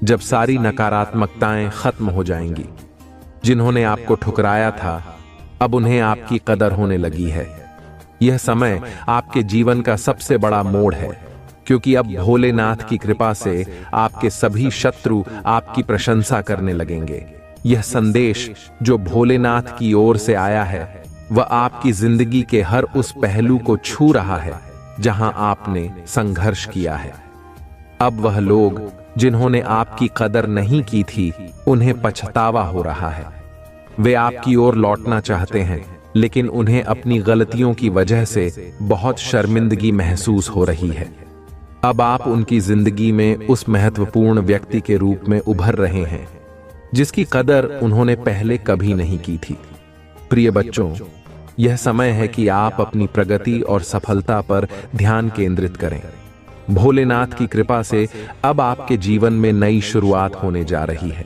जब सारी नकारात्मकताएं खत्म हो जाएंगी। जिन्होंने आपको ठुकराया था, अब उन्हें आपकी कदर होने लगी है। यह समय आपके जीवन का सबसे बड़ा मोड़ है, क्योंकि अब भोलेनाथ की कृपा से आपके सभी शत्रु आपकी प्रशंसा करने लगेंगे। यह संदेश जो भोलेनाथ की ओर से आया है, वह आपकी जिंदगी के हर उस पहलू को छू रहा है जहां आपने संघर्ष किया है। अब वह लोग जिन्होंने आपकी कदर नहीं की थी, उन्हें पछतावा हो रहा है। वे आपकी ओर लौटना चाहते हैं, लेकिन उन्हें अपनी गलतियों की वजह से बहुत शर्मिंदगी महसूस हो रही है। अब आप उनकी जिंदगी में उस महत्वपूर्ण व्यक्ति के रूप में उभर रहे हैं जिसकी कदर उन्होंने पहले कभी नहीं की थी। प्रिय बच्चों, यह समय है कि आप अपनी प्रगति और सफलता पर ध्यान केंद्रित करें। भोलेनाथ की कृपा से अब आपके जीवन में नई शुरुआत होने जा रही है।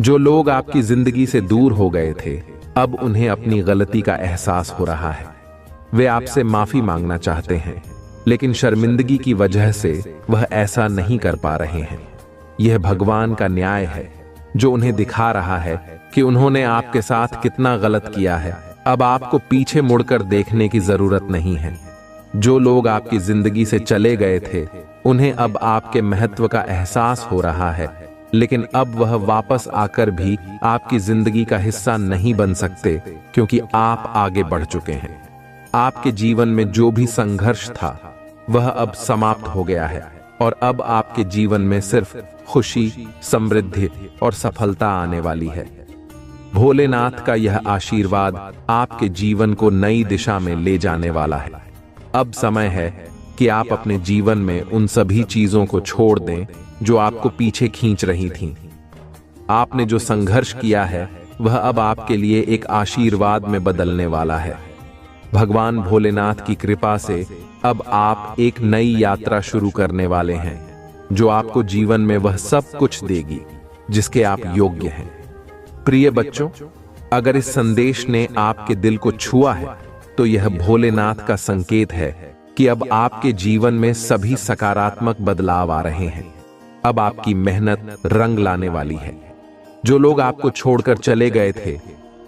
जो लोग आपकी जिंदगी से दूर हो गए थे, अब उन्हें अपनी गलती का एहसास हो रहा है। वे आपसे माफी मांगना चाहते हैं, लेकिन शर्मिंदगी की वजह से वह ऐसा नहीं कर पा रहे हैं। यह भगवान का न्याय है जो उन्हें दिखा रहा है कि उन्होंने आपके साथ कितना गलत किया है। अब आपको पीछे मुड़कर देखने की जरूरत नहीं है। जो लोग आपकी जिंदगी से चले गए थे, उन्हें अब आपके महत्व का एहसास हो रहा है, लेकिन अब वह वापस आकर भी आपकी जिंदगी का हिस्सा नहीं बन सकते, क्योंकि आप आगे बढ़ चुके हैं। आपके जीवन में जो भी संघर्ष था वह अब समाप्त हो गया है और अब आपके जीवन में सिर्फ खुशी, समृद्धि और सफलता आने वाली है। भोलेनाथ का यह आशीर्वाद आपके जीवन को नई दिशा में ले जाने वाला है। अब समय है कि आप अपने जीवन में उन सभी चीजों को छोड़ दें जो आपको पीछे खींच रही थीं। आपने जो संघर्ष किया है वह अब आपके लिए एक आशीर्वाद में बदलने वाला है। भगवान भोलेनाथ की कृपा से अब आप एक नई यात्रा शुरू करने वाले हैं, जो आपको जीवन में वह सब कुछ देगी जिसके आप योग्य हैं। प्रिय बच्चों, अगर इस संदेश ने आपके दिल को छुआ है, तो यह भोलेनाथ का संकेत है कि अब आपके जीवन में सभी सकारात्मक बदलाव आ रहे हैं। अब आपकी मेहनत रंग लाने वाली है। जो लोग आपको छोड़कर चले गए थे,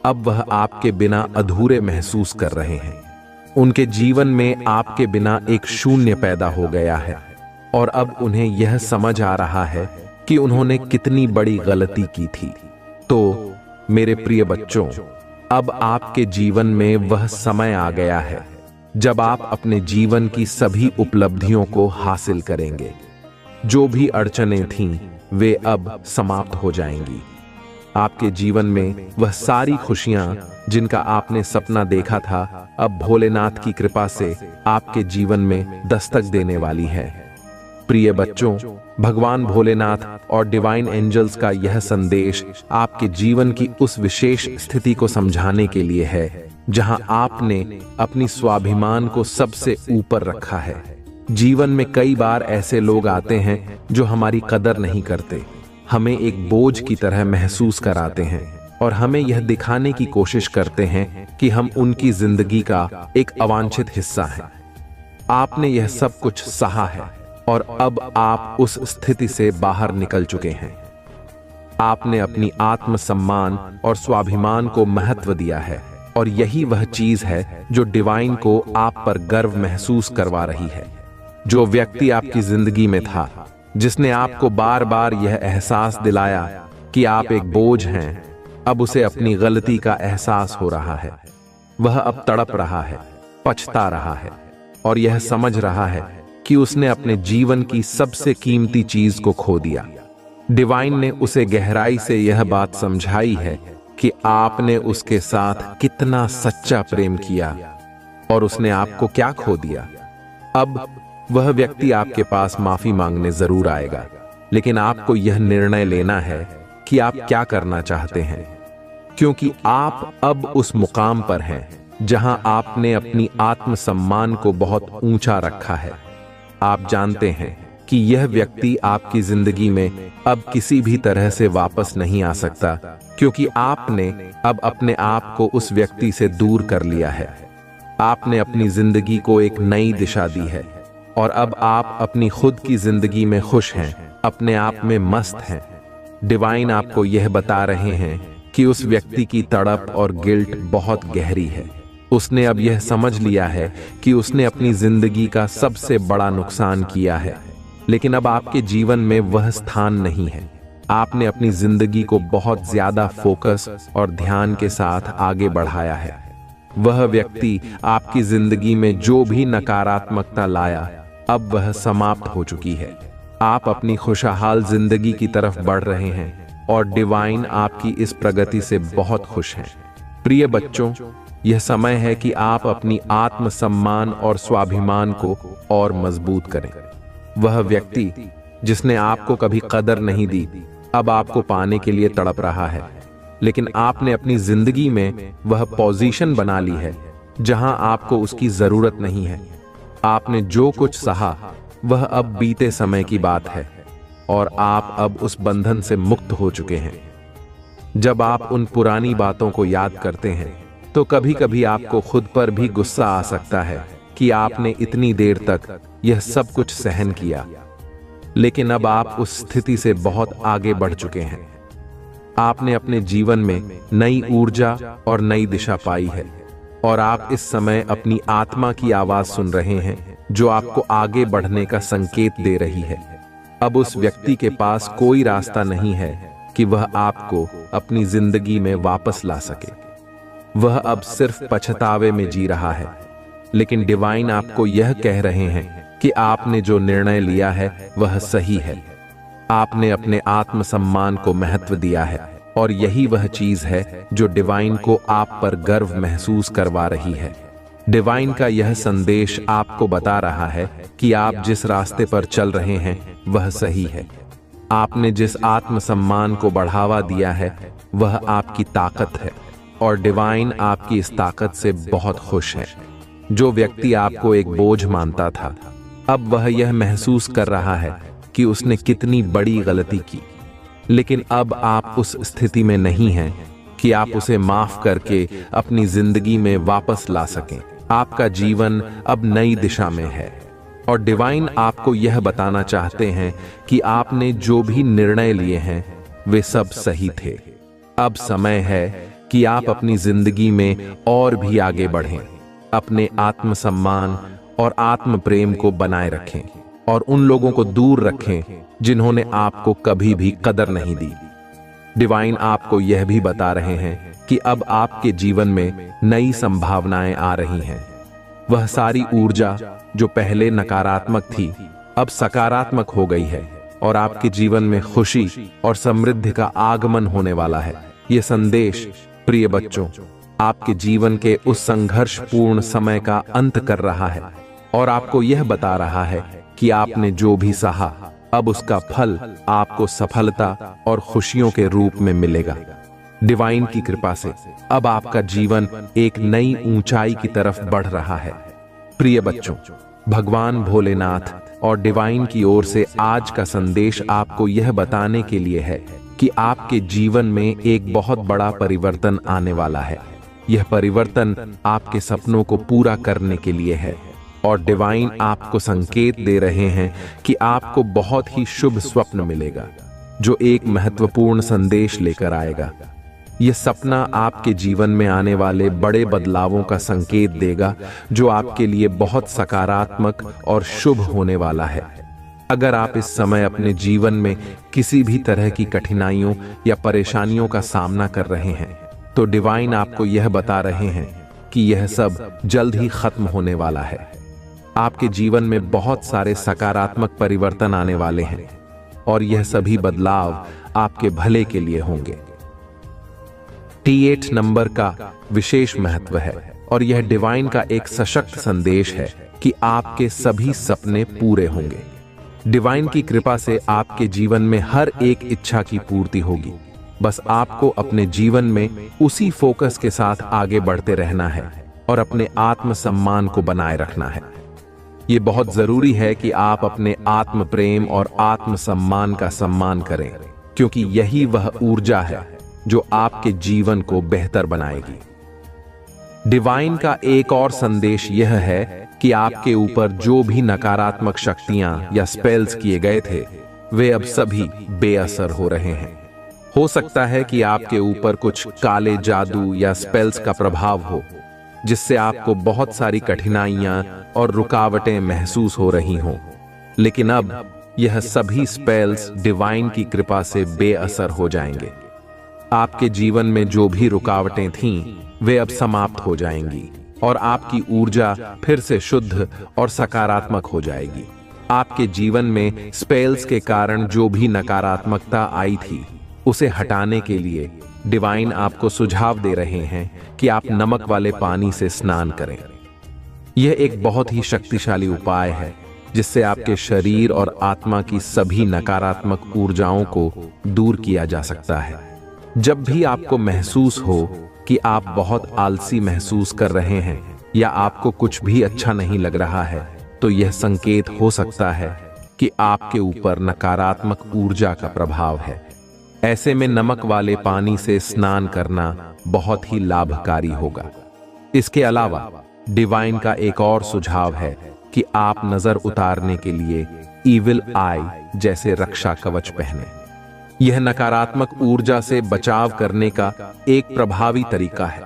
अब वह आपके बिना अधूरे महसूस कर रहे हैं। उनके जीवन में आपके बिना एक शून्य पैदा हो गया है और अब उन्हें यह समझ आ रहा है कि उन्होंने कितनी बड़ी गलती की थी। तो मेरे प्रिय बच्चों, अब आपके जीवन में वह समय आ गया है जब आप अपने जीवन की सभी उपलब्धियों को हासिल करेंगे। जो भी अड़चनें थीं, वे अब समाप्त हो जाएंगी। आपके जीवन में वह सारी खुशियां जिनका आपने सपना देखा था, अब भोलेनाथ की कृपा से आपके जीवन में दस्तक देने वाली है। प्रिय बच्चों, भगवान भोलेनाथ और डिवाइन एंजल्स का यह संदेश आपके जीवन की उस विशेष स्थिति को समझाने के लिए है जहां आपने अपनी स्वाभिमान को सबसे ऊपर रखा है। जीवन में कई बार ऐसे लोग आते हैं जो हमारी कदर नहीं करते, हमें एक बोझ की तरह महसूस कराते हैं और हमें यह दिखाने की कोशिश करते हैं कि हम उनकी जिंदगी का एक अवांछित हिस्सा हैं। आपने यह सब कुछ सहा है और अब आप उस स्थिति से बाहर निकल चुके हैं। आपने अपनी आत्मसम्मान और स्वाभिमान को महत्व दिया है और यही वह चीज है जो डिवाइन को आप पर गर्व महसूस करवा रही है। जो व्यक्ति आपकी जिंदगी में था, जिसने आपको बार बार यह एहसास दिलाया कि आप एक बोझ हैं, अब उसे अपनी गलती का एहसास हो रहा है। वह अब तड़प रहा है, पछता रहा है और यह समझ रहा है कि उसने अपने जीवन की सबसे कीमती चीज को खो दिया। डिवाइन ने उसे गहराई से यह बात समझाई है कि आपने उसके साथ कितना सच्चा प्रेम किया और उसने आपको क्या खो दिया। अब वह व्यक्ति आपके पास माफी मांगने जरूर आएगा, लेकिन आपको यह निर्णय लेना है कि आप क्या करना चाहते हैं, क्योंकि आप अब उस मुकाम पर हैं जहां आपने अपनी आत्मसम्मान को बहुत ऊंचा रखा है। आप जानते हैं कि यह व्यक्ति आपकी जिंदगी में अब किसी भी तरह से वापस नहीं आ सकता, क्योंकि आपने अब अपने आप को उस व्यक्ति से दूर कर लिया है। आपने अपनी जिंदगी को एक नई दिशा दी है और अब आप अपनी खुद की जिंदगी में खुश हैं, अपने आप में मस्त हैं। डिवाइन आपको यह बता रहे हैं कि उस व्यक्ति की तड़प और गिल्ट बहुत गहरी है। उसने अब यह समझ लिया है कि उसने अपनी जिंदगी का सबसे बड़ा नुकसान किया है, लेकिन अब आपके जीवन में वह स्थान नहीं है। आपने अपनी जिंदगी को बहुत ज्यादा फोकस और ध्यान के साथ आगे बढ़ाया है। वह व्यक्ति आपकी जिंदगी में जो भी नकारात्मकता लाया, अब वह समाप्त हो चुकी है। आप अपनी खुशहाल जिंदगी की तरफ बढ़ रहे हैं और डिवाइन आपकी इस प्रगति से बहुत खुश हैं। प्रिय बच्चों, यह समय है कि आप अपनी आत्मसम्मान और स्वाभिमान को और मजबूत करें। वह व्यक्ति जिसने आपको कभी कदर नहीं दी, अब आपको पाने के लिए तड़प रहा है, लेकिन आपने अपनी जिंदगी में वह पोजीशन बना ली है जहां आपको उसकी जरूरत नहीं है। आपने जो कुछ सहा वह अब बीते समय की बात है और आप अब उस बंधन से मुक्त हो चुके हैं। जब आप उन पुरानी बातों को याद करते हैं तो कभी कभी आपको खुद पर भी गुस्सा आ सकता है कि आपने इतनी देर तक यह सब कुछ सहन किया, लेकिन अब आप उस स्थिति से बहुत आगे बढ़ चुके हैं। आपने अपने जीवन में नई ऊर्जा और नई दिशा पाई है और आप इस समय अपनी आत्मा की आवाज सुन रहे हैं जो आपको आगे बढ़ने का संकेत दे रही है। अब उस व्यक्ति के पास कोई रास्ता नहीं है कि वह आपको अपनी जिंदगी में वापस ला सके। वह अब सिर्फ पछतावे में जी रहा है, लेकिन डिवाइन आपको यह कह रहे हैं कि आपने जो निर्णय लिया है वह सही है। आपने अपने आत्मसम्मान को महत्व दिया है और यही वह चीज है जो डिवाइन को आप पर गर्व महसूस करवा रही है। डिवाइन का यह संदेश आपको बता रहा है कि आप जिस रास्ते पर चल रहे हैं वह सही है। आपने जिस आत्मसम्मान को बढ़ावा दिया है वह आपकी ताकत है और डिवाइन आपकी इस ताकत से बहुत खुश है। जो व्यक्ति आपको एक बोझ मानता था, अब वह यह महसूस कर रहा है कि उसने कितनी बड़ी गलती की, लेकिन अब आप उस स्थिति में नहीं हैं कि आप उसे माफ करके अपनी जिंदगी में वापस ला सकें। आपका जीवन अब नई दिशा में है और डिवाइन आपको यह बताना चाहते हैं कि आपने जो भी निर्णय लिए हैं वे सब सही थे। अब समय है कि आप अपनी जिंदगी में और भी आगे बढ़ें, अपने आत्मसम्मान और आत्म प्रेम को बनाए रखें और उन लोगों को दूर रखें जिन्होंने आपको कभी भी कदर नहीं दी। डिवाइन आपको यह भी बता रहे हैं कि अब आपके जीवन में नई संभावनाएं आ रही हैं। वह सारी ऊर्जा जो पहले नकारात्मक थी अब सकारात्मक हो गई है और आपके जीवन में खुशी और समृद्धि का आगमन होने वाला है। यह संदेश, प्रिय बच्चों, आपके जीवन के उस संघर्षपूर्ण समय का अंत कर रहा है और आपको यह बता रहा है कि आपने जो भी सहा अब उसका फल आपको सफलता और खुशियों के रूप में मिलेगा। डिवाइन की कृपा से अब आपका जीवन एक नई ऊंचाई की तरफ बढ़ रहा है। प्रिय बच्चों, भगवान भोलेनाथ और डिवाइन की ओर से आज का संदेश आपको यह बताने के लिए है कि आपके जीवन में एक बहुत बड़ा परिवर्तन आने वाला है। यह परिवर्तन आपके सपनों को पूरा करने के लिए है और डिवाइन आपको संकेत दे रहे हैं कि आपको बहुत ही शुभ स्वप्न मिलेगा जो एक महत्वपूर्ण संदेश लेकर आएगा। यह सपना आपके जीवन में आने वाले बड़े बदलावों का संकेत देगा जो आपके लिए बहुत सकारात्मक और शुभ होने वाला है। अगर आप इस समय अपने जीवन में किसी भी तरह की कठिनाइयों या परेशानियों का सामना कर रहे हैं तो डिवाइन आपको यह बता रहे हैं कि यह सब जल्द ही खत्म होने वाला है। आपके जीवन में बहुत सारे सकारात्मक परिवर्तन आने वाले हैं और यह सभी बदलाव आपके भले के लिए होंगे। T8 नंबर का विशेष महत्व है और यह डिवाइन का एक सशक्त संदेश है कि आपके सभी सपने पूरे होंगे। डिवाइन की कृपा से आपके जीवन में हर एक इच्छा की पूर्ति होगी। बस आपको अपने जीवन में उसी फोकस के साथ आगे बढ़ते रहना है और अपने आत्मसम्मान को बनाए रखना है। यह बहुत जरूरी है कि आप अपने आत्म प्रेम और आत्मसम्मान का सम्मान करें, क्योंकि यही वह ऊर्जा है जो आपके जीवन को बेहतर बनाएगी। डिवाइन का एक और संदेश यह है कि आपके ऊपर जो भी नकारात्मक शक्तियां या स्पेल्स किए गए थे वे अब सभी बेअसर हो रहे हैं। हो सकता है कि आपके ऊपर कुछ काले जादू या स्पेल्स का प्रभाव हो जिससे आपको बहुत सारी कठिनाइयां और रुकावटें महसूस हो रही हों, लेकिन अब यह सभी स्पेल्स डिवाइन की कृपा से बेअसर हो जाएंगे। आपके जीवन में जो भी रुकावटें थीं वे अब समाप्त हो जाएंगी और आपकी ऊर्जा फिर से शुद्ध और सकारात्मक हो जाएगी। आपके जीवन में स्पेल्स के कारण जो भी नकारात्मकता आई थी उसे हटाने के लिए डिवाइन आपको सुझाव दे रहे हैं कि आप नमक वाले पानी से स्नान करें। यह एक बहुत ही शक्तिशाली उपाय है जिससे आपके शरीर और आत्मा की सभी नकारात्मक ऊर्जाओं को दूर किया जा सकता है। जब भी आपको महसूस हो कि आप बहुत आलसी महसूस कर रहे हैं या आपको कुछ भी अच्छा नहीं लग रहा है, तो यह संकेत हो सकता है कि आपके ऊपर नकारात्मक ऊर्जा का प्रभाव है। ऐसे में नमक वाले पानी से स्नान करना बहुत ही लाभकारी होगा। इसके अलावा डिवाइन का एक और सुझाव है कि आप नजर उतारने के लिए ईविल आई जैसे रक्षा कवच पहने। यह नकारात्मक ऊर्जा से बचाव करने का एक प्रभावी तरीका है।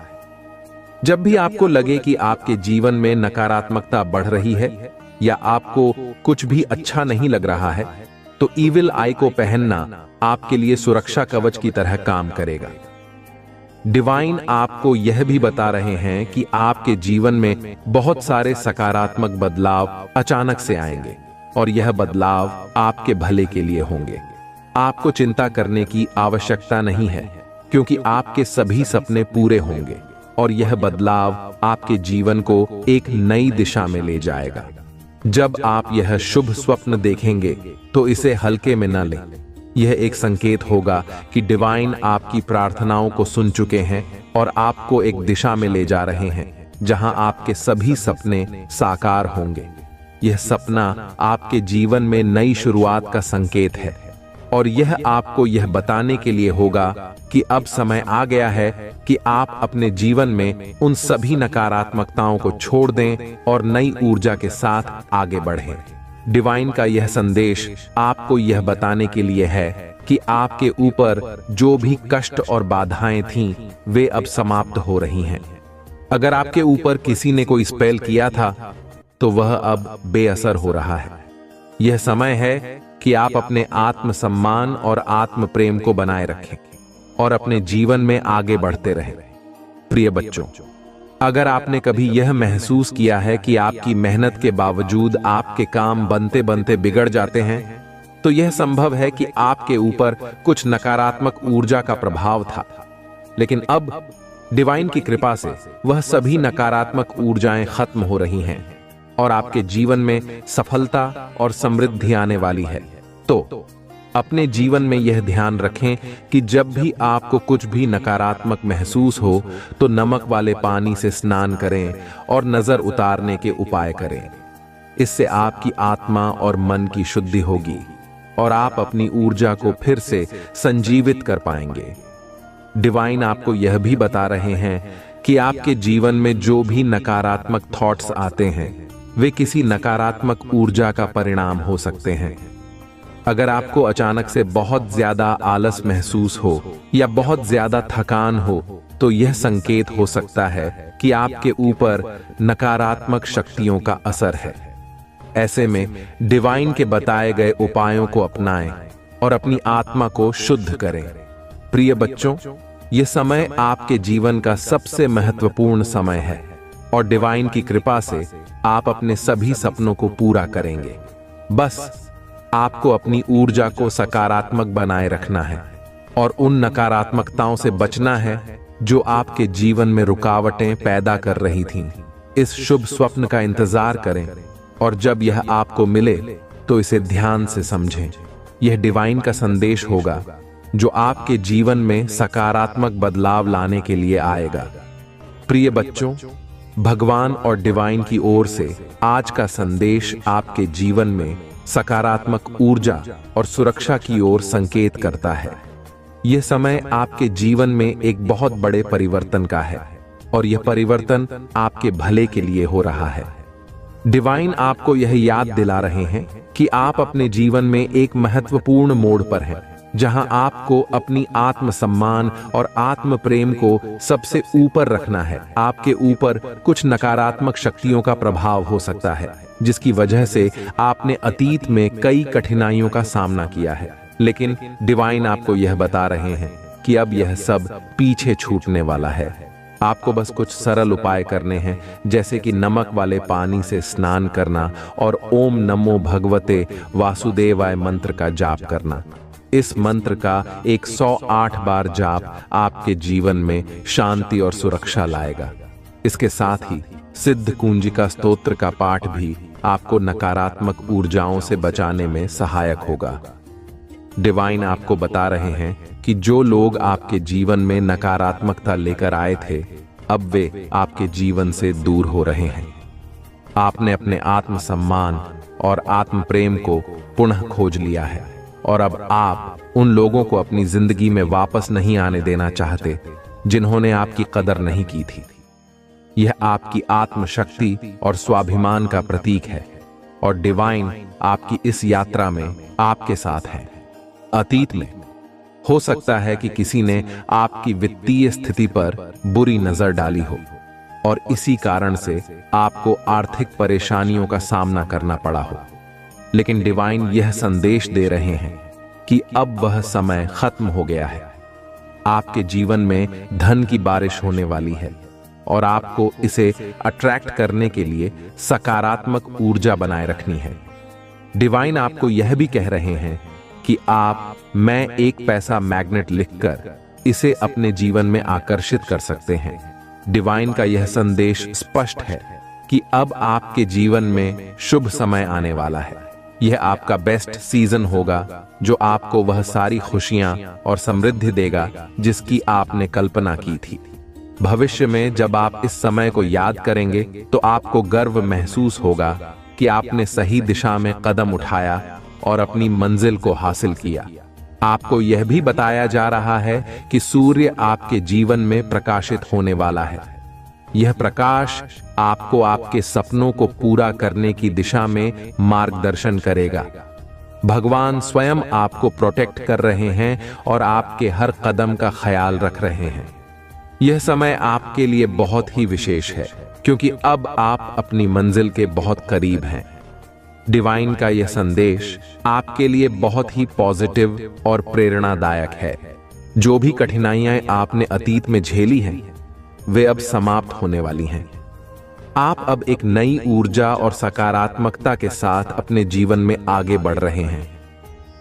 जब भी आपको लगे कि आपके जीवन में नकारात्मकता बढ़ रही है या आपको कुछ भी अच्छा नहीं लग रहा है, तो ईविल आई को पहनना आपके लिए सुरक्षा कवच की तरह काम करेगा। डिवाइन आपको यह भी बता रहे हैं कि आपके जीवन में बहुत सारे सकारात्मक बदलाव अचानक से आएंगे और यह बदलाव आपके भले के लिए होंगे। आपको चिंता करने की आवश्यकता नहीं है, क्योंकि आपके सभी सपने पूरे होंगे और यह बदलाव आपके जीवन को एक नई दिशा में ले जाएगा। जब आप यह शुभ स्वप्न देखेंगे तो इसे हल्के में न लें। यह एक संकेत होगा कि डिवाइन आपकी प्रार्थनाओं को सुन चुके हैं और आपको एक दिशा में ले जा रहे हैं जहां आपके सभी सपने साकार होंगे। यह सपना आपके जीवन में नई शुरुआत का संकेत है और यह आपको यह बताने के लिए होगा कि अब समय आ गया है कि आप अपने जीवन में उन सभी नकारात्मकताओं को छोड़ दें और नई ऊर्जा के साथ आगे बढ़ें। डिवाइन का यह संदेश आपको यह बताने के लिए है कि आपके ऊपर जो भी कष्ट और बाधाएं थीं, वे अब समाप्त हो रही हैं। अगर आपके ऊपर किसी ने कोई स्पेल किया था, तो वह अब बेअसर हो रहा है। यह समय है कि आप अपने आत्मसम्मान और आत्म प्रेम को बनाए रखें और अपने जीवन में आगे बढ़ते रहें। प्रिय बच्चों, अगर आपने कभी यह महसूस किया है कि आपकी मेहनत के बावजूद आपके काम बनते बनते बिगड़ जाते हैं, तो यह संभव है कि आपके ऊपर कुछ नकारात्मक ऊर्जा का प्रभाव था। लेकिन अब डिवाइन की कृपा से वह सभी नकारात्मक ऊर्जाएं खत्म हो रही हैं और आपके जीवन में सफलता और समृद्धि आने वाली है। तो अपने जीवन में यह ध्यान रखें कि जब भी आपको कुछ भी नकारात्मक महसूस हो, तो नमक वाले पानी से स्नान करें और नजर उतारने के उपाय करें। इससे आपकी आत्मा और मन की शुद्धि होगी और आप अपनी ऊर्जा को फिर से संजीवित कर पाएंगे। डिवाइन आपको यह भी बता रहे हैं कि आपके जीवन में जो भी नकारात्मक थॉट्स आते हैं, वे किसी नकारात्मक ऊर्जा का परिणाम हो सकते हैं। अगर आपको अचानक से बहुत ज्यादा आलस महसूस हो या बहुत ज्यादा थकान हो, तो यह संकेत हो सकता है कि आपके ऊपर नकारात्मक शक्तियों का असर है। ऐसे में डिवाइन के बताए गए उपायों को अपनाएं और अपनी आत्मा को शुद्ध करें। प्रिय बच्चों, यह समय आपके जीवन का सबसे महत्वपूर्ण समय है और डिवाइन की कृपा से आप अपने सभी सपनों को पूरा करेंगे। बस आपको अपनी ऊर्जा को सकारात्मक बनाए रखना है और उन नकारात्मकताओं से बचना है जो आपके जीवन में रुकावटें पैदा कर रही थीं। इस शुभ स्वप्न का इंतजार करें और जब यह आपको मिले तो इसे ध्यान से समझें। यह डिवाइन का संदेश होगा जो आपके जीवन में सकारात्मक बदलाव लाने के लिए आएगा। प्रिय बच्चों, भगवान और डिवाइन की ओर से आज का संदेश आपके जीवन में सकारात्मक ऊर्जा और सुरक्षा की ओर संकेत करता है। यह समय आपके जीवन में एक बहुत बड़े परिवर्तन का है और यह परिवर्तन आपके भले के लिए हो रहा है। डिवाइन आपको यह याद दिला रहे हैं कि आप अपने जीवन में एक महत्वपूर्ण मोड़ पर हैं, जहां आपको अपनी आत्मसम्मान और आत्म प्रेम को सबसे ऊपर रखना है। आपके ऊपर कुछ नकारात्मक शक्तियों का प्रभाव हो सकता है, जिसकी वजह से आपने अतीत में कई कठिनाइयों का सामना किया है। लेकिन डिवाइन आपको यह बता रहे हैं कि अब यह सब पीछे छूटने वाला है। आपको बस कुछ सरल उपाय करने हैं, जैसे कि नमक वाले पानी से स्नान करना और ओम नमो भगवते वासुदेवाय मंत्र का जाप करना। इस मंत्र का 108 बार जाप आपके जीवन में शांति और सुरक्षा लाएगा। इसके साथ ही सिद्ध कुंजिका स्तोत्र का पाठ भी आपको नकारात्मक ऊर्जाओं से बचाने में सहायक होगा। डिवाइन आपको बता रहे हैं कि जो लोग आपके जीवन में नकारात्मकता लेकर आए थे, अब वे आपके जीवन से दूर हो रहे हैं। आपने अपने आत्मसम्मान और आत्म प्रेम को पुनः खोज लिया है और अब आप उन लोगों को अपनी जिंदगी में वापस नहीं आने देना चाहते जिन्होंने आपकी कदर नहीं की थी। यह आपकी आत्मशक्ति और स्वाभिमान का प्रतीक है और डिवाइन आपकी इस यात्रा में आपके साथ है। अतीत में हो सकता है कि किसी ने आपकी वित्तीय स्थिति पर बुरी नजर डाली हो और इसी कारण से आपको आर्थिक परेशानियों का सामना करना पड़ा हो, लेकिन डिवाइन यह संदेश दे रहे हैं कि अब वह समय खत्म हो गया है। आपके जीवन में धन की बारिश होने वाली है और आपको इसे अट्रैक्ट करने के लिए सकारात्मक ऊर्जा बनाए रखनी है। डिवाइन आपको यह भी कह रहे हैं कि मैं एक पैसा मैग्नेट लिखकर इसे अपने जीवन में आकर्षित कर सकते हैं। डिवाइन का यह संदेश स्पष्ट है कि अब आपके जीवन में शुभ समय आने वाला है। यह आपका बेस्ट सीजन होगा जो आपको वह सारी खुशियां और समृद्धि देगा जिसकी आपने कल्पना की थी। भविष्य में जब आप इस समय को याद करेंगे तो आपको गर्व महसूस होगा कि आपने सही दिशा में कदम उठाया और अपनी मंजिल को हासिल किया। आपको यह भी बताया जा रहा है कि सूर्य आपके जीवन में प्रकाशित होने वाला है। यह प्रकाश आपको आपके सपनों को पूरा करने की दिशा में मार्गदर्शन करेगा। भगवान स्वयं आपको प्रोटेक्ट कर रहे हैं और आपके हर कदम का ख्याल रख रहे हैं। यह समय आपके लिए बहुत ही विशेष है क्योंकि अब आप अपनी मंजिल के बहुत करीब हैं। डिवाइन का यह संदेश आपके लिए बहुत ही पॉजिटिव और प्रेरणादायक है। जो भी कठिनाइयां आपने अतीत में झेली हैं, वे अब समाप्त होने वाली हैं। आप अब एक नई ऊर्जा और सकारात्मकता के साथ अपने जीवन में आगे बढ़ रहे हैं।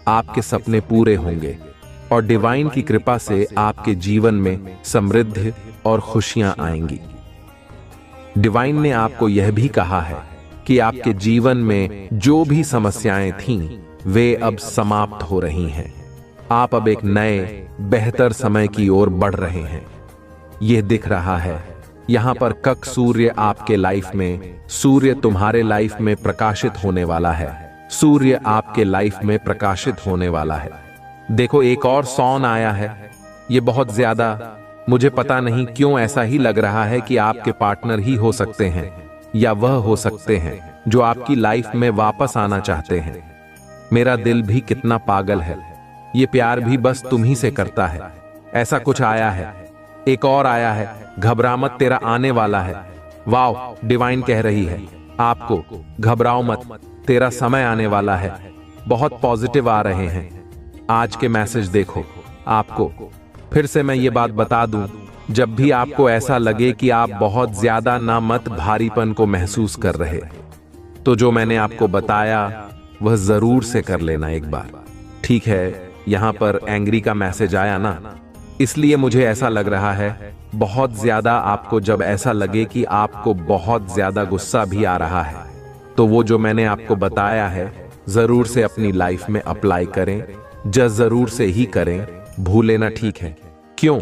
आपके सपने पूरे होंगे और डिवाइन की कृपा से आपके जीवन में समृद्धि और खुशियां आएंगी। डिवाइन ने आपको यह भी कहा है कि आपके जीवन में जो भी समस्याएं थीं, वे अब समाप्त हो रही हैं। आप अब एक नए बेहतर समय की ओर बढ़ रहे हैं। यह दिख रहा है यहां पर कक सूर्य आपके लाइफ में, सूर्य तुम्हारे लाइफ में प्रकाशित होने वाला है। सूर्य आपके लाइफ में प्रकाशित होने वाला है। देखो, एक और सॉन आया है। यह बहुत ज्यादा, मुझे पता नहीं क्यों ऐसा ही लग रहा है कि आपके पार्टनर ही हो सकते हैं या वह हो सकते हैं जो आपकी लाइफ में वापस आना चाहते हैं। मेरा दिल भी कितना पागल है, ये प्यार भी बस तुम ही से करता है। ऐसा कुछ आया है। एक और आया है, घबरा मत, तेरा आने वाला है। वाओ, डिवाइन कह रही है आपको, घबराओ मत, तेरा समय आने वाला है। बहुत पॉजिटिव आ रहे हैं। आज के मैसेज देखो। आपको फिर से मैं ये बात बता दूं, जब भी आपको ऐसा लगे कि आप बहुत ज्यादा ना मत भारीपन को महसूस कर रहे, तो जो मैंने आपको बताया वह जरूर से कर लेना एक बार। ठीक है, यहां पर एंग्री का मैसेज आया ना, इसलिए मुझे ऐसा लग रहा है। बहुत ज्यादा आपको जब ऐसा लगे कि आपको बहुत ज्यादा गुस्सा भी आ रहा है, तो वो जो मैंने आपको बताया है जरूर से अपनी लाइफ में अप्लाई करें। जरूर से ही करें, भूले ना, ठीक है? क्यों?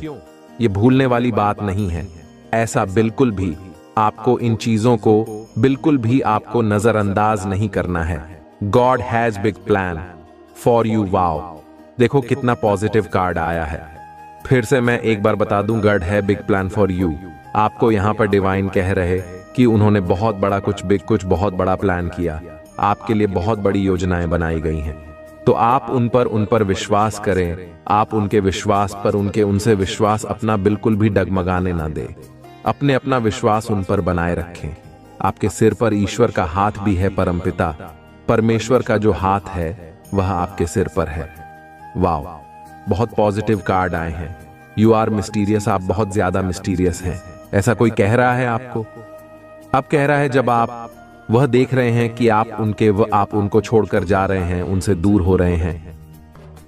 ये भूलने वाली बात नहीं है। ऐसा बिल्कुल भी आपको इन चीजों को बिल्कुल भी आपको नजरअंदाज नहीं करना है। God has big plan for you. Wow, देखो कितना पॉजिटिव कार्ड आया है। फिर से मैं एक बार बता दूं, गॉड है बिग प्लान फॉर यू। आपको यहाँ पर डिवाइन कह रहे कि उन्होंने बहुत बड़ा कुछ बहुत बड़ा प्लान किया। आपके लिए बहुत बड़ी योजनाएं बनाई गई हैं। तो आप उन पर विश्वास करें। आप उनके विश्वास पर उनसे विश्वास अपना बिल्कुल भी डगमगाने ना दे। अपना विश्वास उन पर बनाए रखें। आपके सिर पर ईश्वर का हाथ भी है। परमपिता परमेश्वर का जो हाथ है वह आपके सिर पर है। वाह, बहुत पॉजिटिव कार्ड आए हैं। You are mysterious. आप बहुत ज्यादा मिस्टीरियस हैं। ऐसा कोई कह रहा है आपको? अब कह रहा है जब आप वह देख रहे हैं कि आप उनको छोड़कर जा रहे हैं, उनसे दूर हो रहे हैं।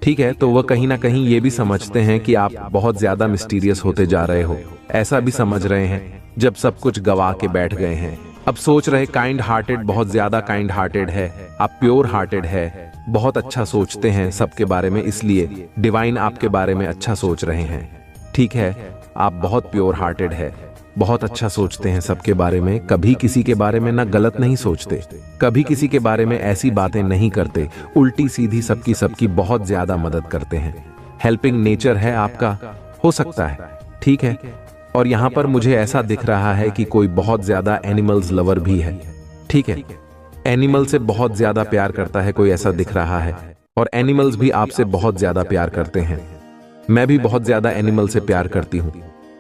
ठीक है, तो वह कहीं ना कहीं ये भी समझते हैं कि आप बहुत ज्यादा मिस्टीरियस होते जा रहे हो। ऐसा भी समझ रहे हैं जब सब कुछ गवा के बैठ गए हैं। अब सोच रहे काइंड हार्टेड, बहुत ज्यादा काइंड हार्टेड है, आप प्योर हार्टेड है, बहुत अच्छा सोचते हैं सबके बारे में, इसलिए डिवाइन आपके बारे में अच्छा सोच रहे हैं। ठीक है, आप बहुत प्योर हार्टेड है, बहुत अच्छा सोचते हैं सबके बारे में, कभी किसी के बारे में ना गलत नहीं सोचते, कभी किसी के बारे में ऐसी बातें नहीं करते, उल्टी सीधी सबकी बहुत ज्यादा मदद करते हैं। हेल्पिंग नेचर है आपका, हो सकता है। ठीक है, और यहाँ पर मुझे ऐसा दिख रहा है कि कोई बहुत ज्यादा एनिमल्स लवर भी है। ठीक है, एनिमल से बहुत ज्यादा प्यार करता है कोई, ऐसा दिख रहा है, और एनिमल्स भी आपसे बहुत ज्यादा प्यार करते हैं। मैं भी बहुत ज्यादा एनिमल से प्यार करती हूँ,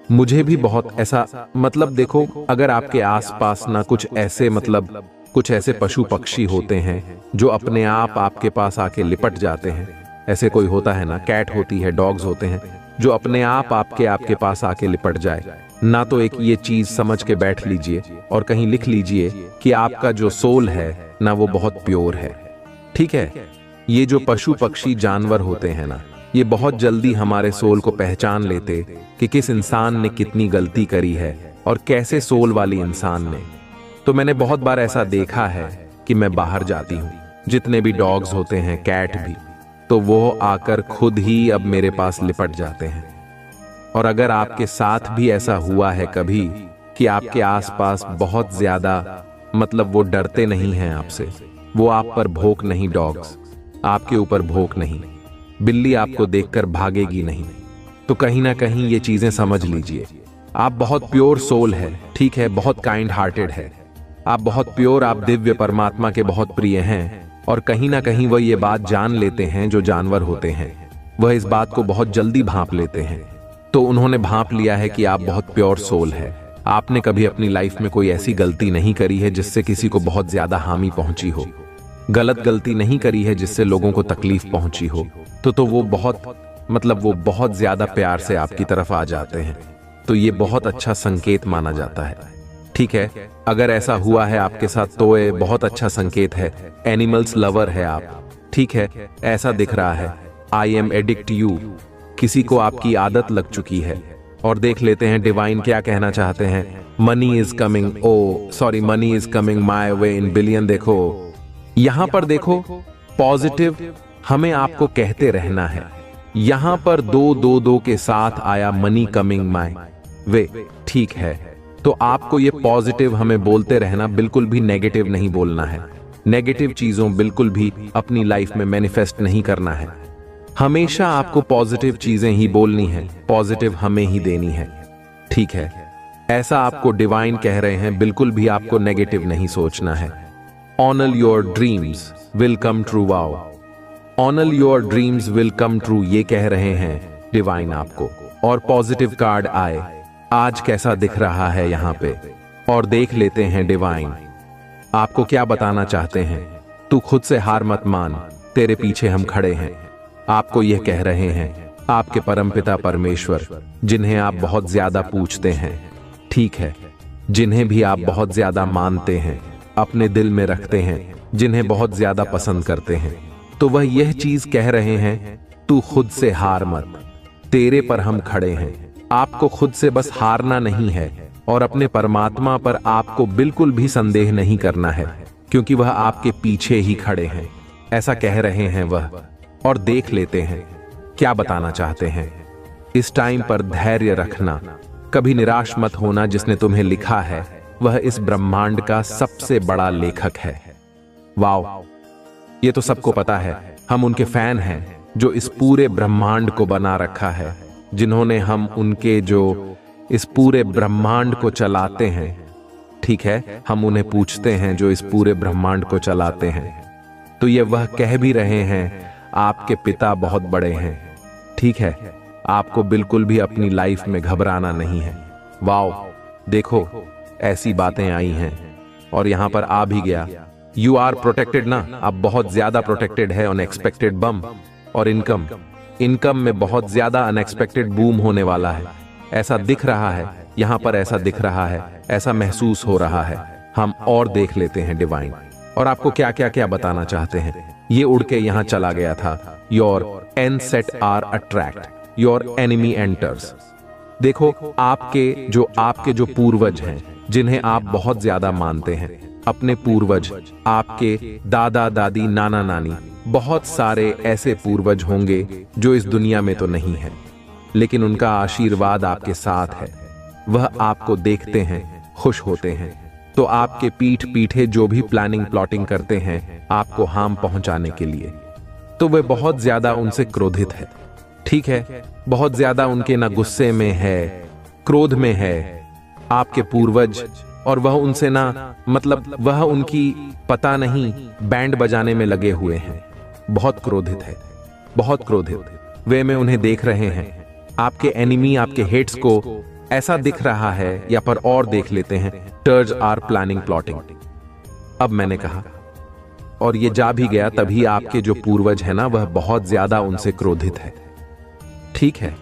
मुझे भी बहुत ऐसा, मतलब देखो, अगर आपके आसपास ना कुछ ऐसे, मतलब कुछ ऐसे पशु पक्षी होते हैं जो अपने आप आपके पास आके लिपट जाते हैं, ऐसे कोई होता है ना, कैट होती है, डॉग्स होते हैं जो अपने आप आपके पास आके लिपट जाए ना, तो एक ये चीज समझ के बैठ लीजिए और कहीं लिख लीजिए कि आपका जो सोल है ना वो बहुत प्योर है। ठीक है, ये जो पशु पक्षी जानवर होते हैं ना, ये बहुत जल्दी हमारे सोल को पहचान लेते कि किस इंसान ने कितनी गलती करी है और कैसे सोल वाली इंसान ने। तो मैंने बहुत बार ऐसा देखा है कि मैं बाहर जाती हूँ, जितने भी डॉग्स होते हैं, कैट भी, तो वो आकर खुद ही अब मेरे पास लिपट जाते हैं। और अगर आपके साथ भी ऐसा हुआ है कभी कि आपके आसपास बहुत ज्यादा, मतलब वो डरते नहीं हैं आपसे, वो आप पर भौंक नहीं, डॉग्स आपके ऊपर भौंक नहीं, बिल्ली आपको देखकर भागेगी नहीं, तो कहीं ना कहीं ये चीजें समझ लीजिए, आप बहुत प्योर सोल है। ठीक है, बहुत काइंड हार्टेड है, आप बहुत प्योर, आप दिव्य परमात्मा के बहुत प्रिय हैं। और कहीं ना कहीं वह ये बात जान लेते हैं, जो जानवर होते हैं वह इस बात को बहुत जल्दी भांप लेते हैं। तो उन्होंने भांप लिया है कि आप बहुत प्योर सोल है। आपने कभी अपनी लाइफ में कोई ऐसी गलती नहीं करी है जिससे किसी को बहुत ज्यादा हानि पहुंची हो, गलत गलती नहीं करी है जिससे लोगों को तकलीफ पहुंची हो, तो वो बहुत, मतलब वो बहुत ज्यादा प्यार से आपकी तरफ आ जाते हैं। तो ये बहुत अच्छा संकेत माना जाता है। ठीक है, अगर ऐसा हुआ है आपके साथ तो ये बहुत अच्छा संकेत है, एनिमल्स लवर है आप। ठीक है, ऐसा दिख रहा है, आई एम एडिक्ट यू, किसी को आपकी आदत लग चुकी है। और देख लेते हैं डिवाइन क्या कहना चाहते हैं। Money is coming, oh sorry, money is coming my way in billion. देखो यहां पर, देखो पॉजिटिव हमें आपको कहते रहना है। यहां पर 2 के साथ आया, मनी कमिंग माय वे। ठीक है, तो आपको ये पॉजिटिव हमें बोलते रहना, बिल्कुल भी नेगेटिव नहीं बोलना है। नेगेटिव चीजों बिल्कुल भी अपनी लाइफ में मैनिफेस्ट नहीं करना है। हमेशा आपको पॉजिटिव चीजें ही बोलनी है, पॉजिटिव हमें ही देनी है। ठीक है, ऐसा आपको डिवाइन कह रहे हैं, बिल्कुल भी आपको नेगेटिव नहीं सोचना है। Honour your dreams will come true. Wow, honour your dreams will come true, ये कह रहे हैं डिवाइन आपको। और पॉजिटिव कार्ड आए, आज कैसा दिख रहा है यहाँ पे, और देख लेते हैं डिवाइन आपको क्या बताना चाहते हैं। तू खुद से हार मत मान, तेरे पीछे हम खड़े हैं। आपको यह कह रहे हैं आपके परमपिता परमेश्वर, जिन्हें आप बहुत ज्यादा पूछते हैं। ठीक है, जिन्हें भी आप बहुत ज्यादा मानते हैं, अपने दिल में रखते हैं, जिन्हें बहुत ज्यादा पसंद करते हैं, तो वह यह चीज कह रहे हैं, तू खुद से हार मत, तेरे पर हम खड़े हैं। आपको खुद से बस हारना नहीं है, और अपने परमात्मा पर आपको बिल्कुल भी संदेह नहीं करना है, क्योंकि वह आपके पीछे ही खड़े हैं, ऐसा कह रहे हैं वह। और देख लेते हैं क्या बताना चाहते हैं। इस टाइम पर धैर्य रखना, कभी निराश मत होना। जिसने तुम्हें लिखा है वह इस ब्रह्मांड का सबसे बड़ा लेखक है। वाओ, ये तो सबको पता है, हम उनके फैन हैं जो इस पूरे ब्रह्मांड को बना रखा है, जिन्होंने हम उनके, जो इस पूरे ब्रह्मांड को चलाते हैं। ठीक है, हम उन्हें पूछते हैं जो इस पूरे ब्रह्मांड को चलाते हैं। तो ये वह कह भी रहे हैं, आपके पिता बहुत बड़े हैं। ठीक है, आपको बिल्कुल भी अपनी लाइफ में घबराना नहीं है। वाओ, देखो ऐसी बातें आई हैं, और यहां पर आ भी गया। यू आर प्रोटेक्टेड ना, आप बहुत ज्यादा प्रोटेक्टेड है। अनएक्सपेक्टेड बम और इनकम में बहुत ज्यादा अनएक्सपेक्टेड बूम होने वाला है, ऐसा दिख रहा है। यहां पर ऐसा दिख रहा है, ऐसा महसूस हो रहा है। हम और देख लेते हैं डिवाइन और आपको क्या क्या क्या बताना चाहते हैं। ये उड़ के यहां चला गया था। Your n set are attract your enemy enters. देखो, आपके जो पूर्वज हैं, जिन्हें आप बहुत ज्यादा मानते हैं, अपने पूर्वज, आपके दादा दादी, नाना नानी, बहुत सारे ऐसे पूर्वज होंगे जो इस दुनिया में तो नहीं है, लेकिन उनका आशीर्वाद आपके साथ है। वह आपको देखते हैं, खुश होते हैं, तो आपके पीठ पीछे जो भी प्लानिंग प्लॉटिंग करते हैं आपको हार्म पहुंचाने के लिए, तो वे बहुत ज्यादा उनसे क्रोधित है। ठीक है, बहुत ज्यादा उनके ना गुस्से में है, क्रोध में है आपके पूर्वज, और वह उनसे वह उनकी पता नहीं बैंड बजाने में लगे हुए हैं। बहुत क्रोधित है, बहुत क्रोधित। वे में उन्हें देख रहे हैं, आपके एनिमी, आपके हेट्स को ऐसा दिख रहा है, या पर और देख लेते हैं, टर्ज आर प्लानिंग प्लॉटिंग। अब मैंने कहा और ये जा भी गया, तभी आपके जो पूर्वज है ना, वह बहुत ज्यादा उनसे क्रोधित है। ठीक है,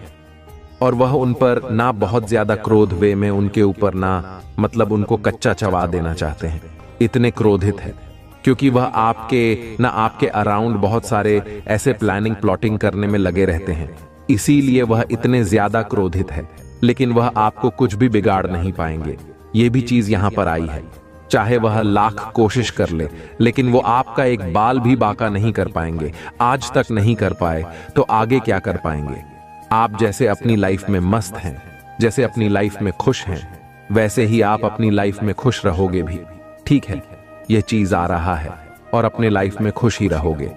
और वह उन पर ना बहुत ज्यादा क्रोध वे में उनके ऊपर उनको कच्चा चबा देना चाहते हैं, इतने क्रोधित है, क्योंकि वह आपके अराउंड बहुत सारे ऐसे प्लानिंग प्लॉटिंग करने में लगे रहते हैं, इसीलिए वह इतने ज्यादा क्रोधित है। लेकिन वह आपको कुछ भी बिगाड़ नहीं पाएंगे। ये भी चीज यहां पर आई है, चाहे वह लाख कोशिश कर ले, लेकिन वो आपका एक बाल भी बाका नहीं कर पाएंगे। आज तक नहीं कर पाए तो आगे क्या कर पाएंगे। आप जैसे अपनी लाइफ में मस्त हैं, जैसे अपनी लाइफ में खुश हैं, वैसे ही आप अपनी लाइफ में खुश रहोगे भी। ठीक है, यह चीज आ रहा है और अपने लाइफ में खुश ही रहोगे।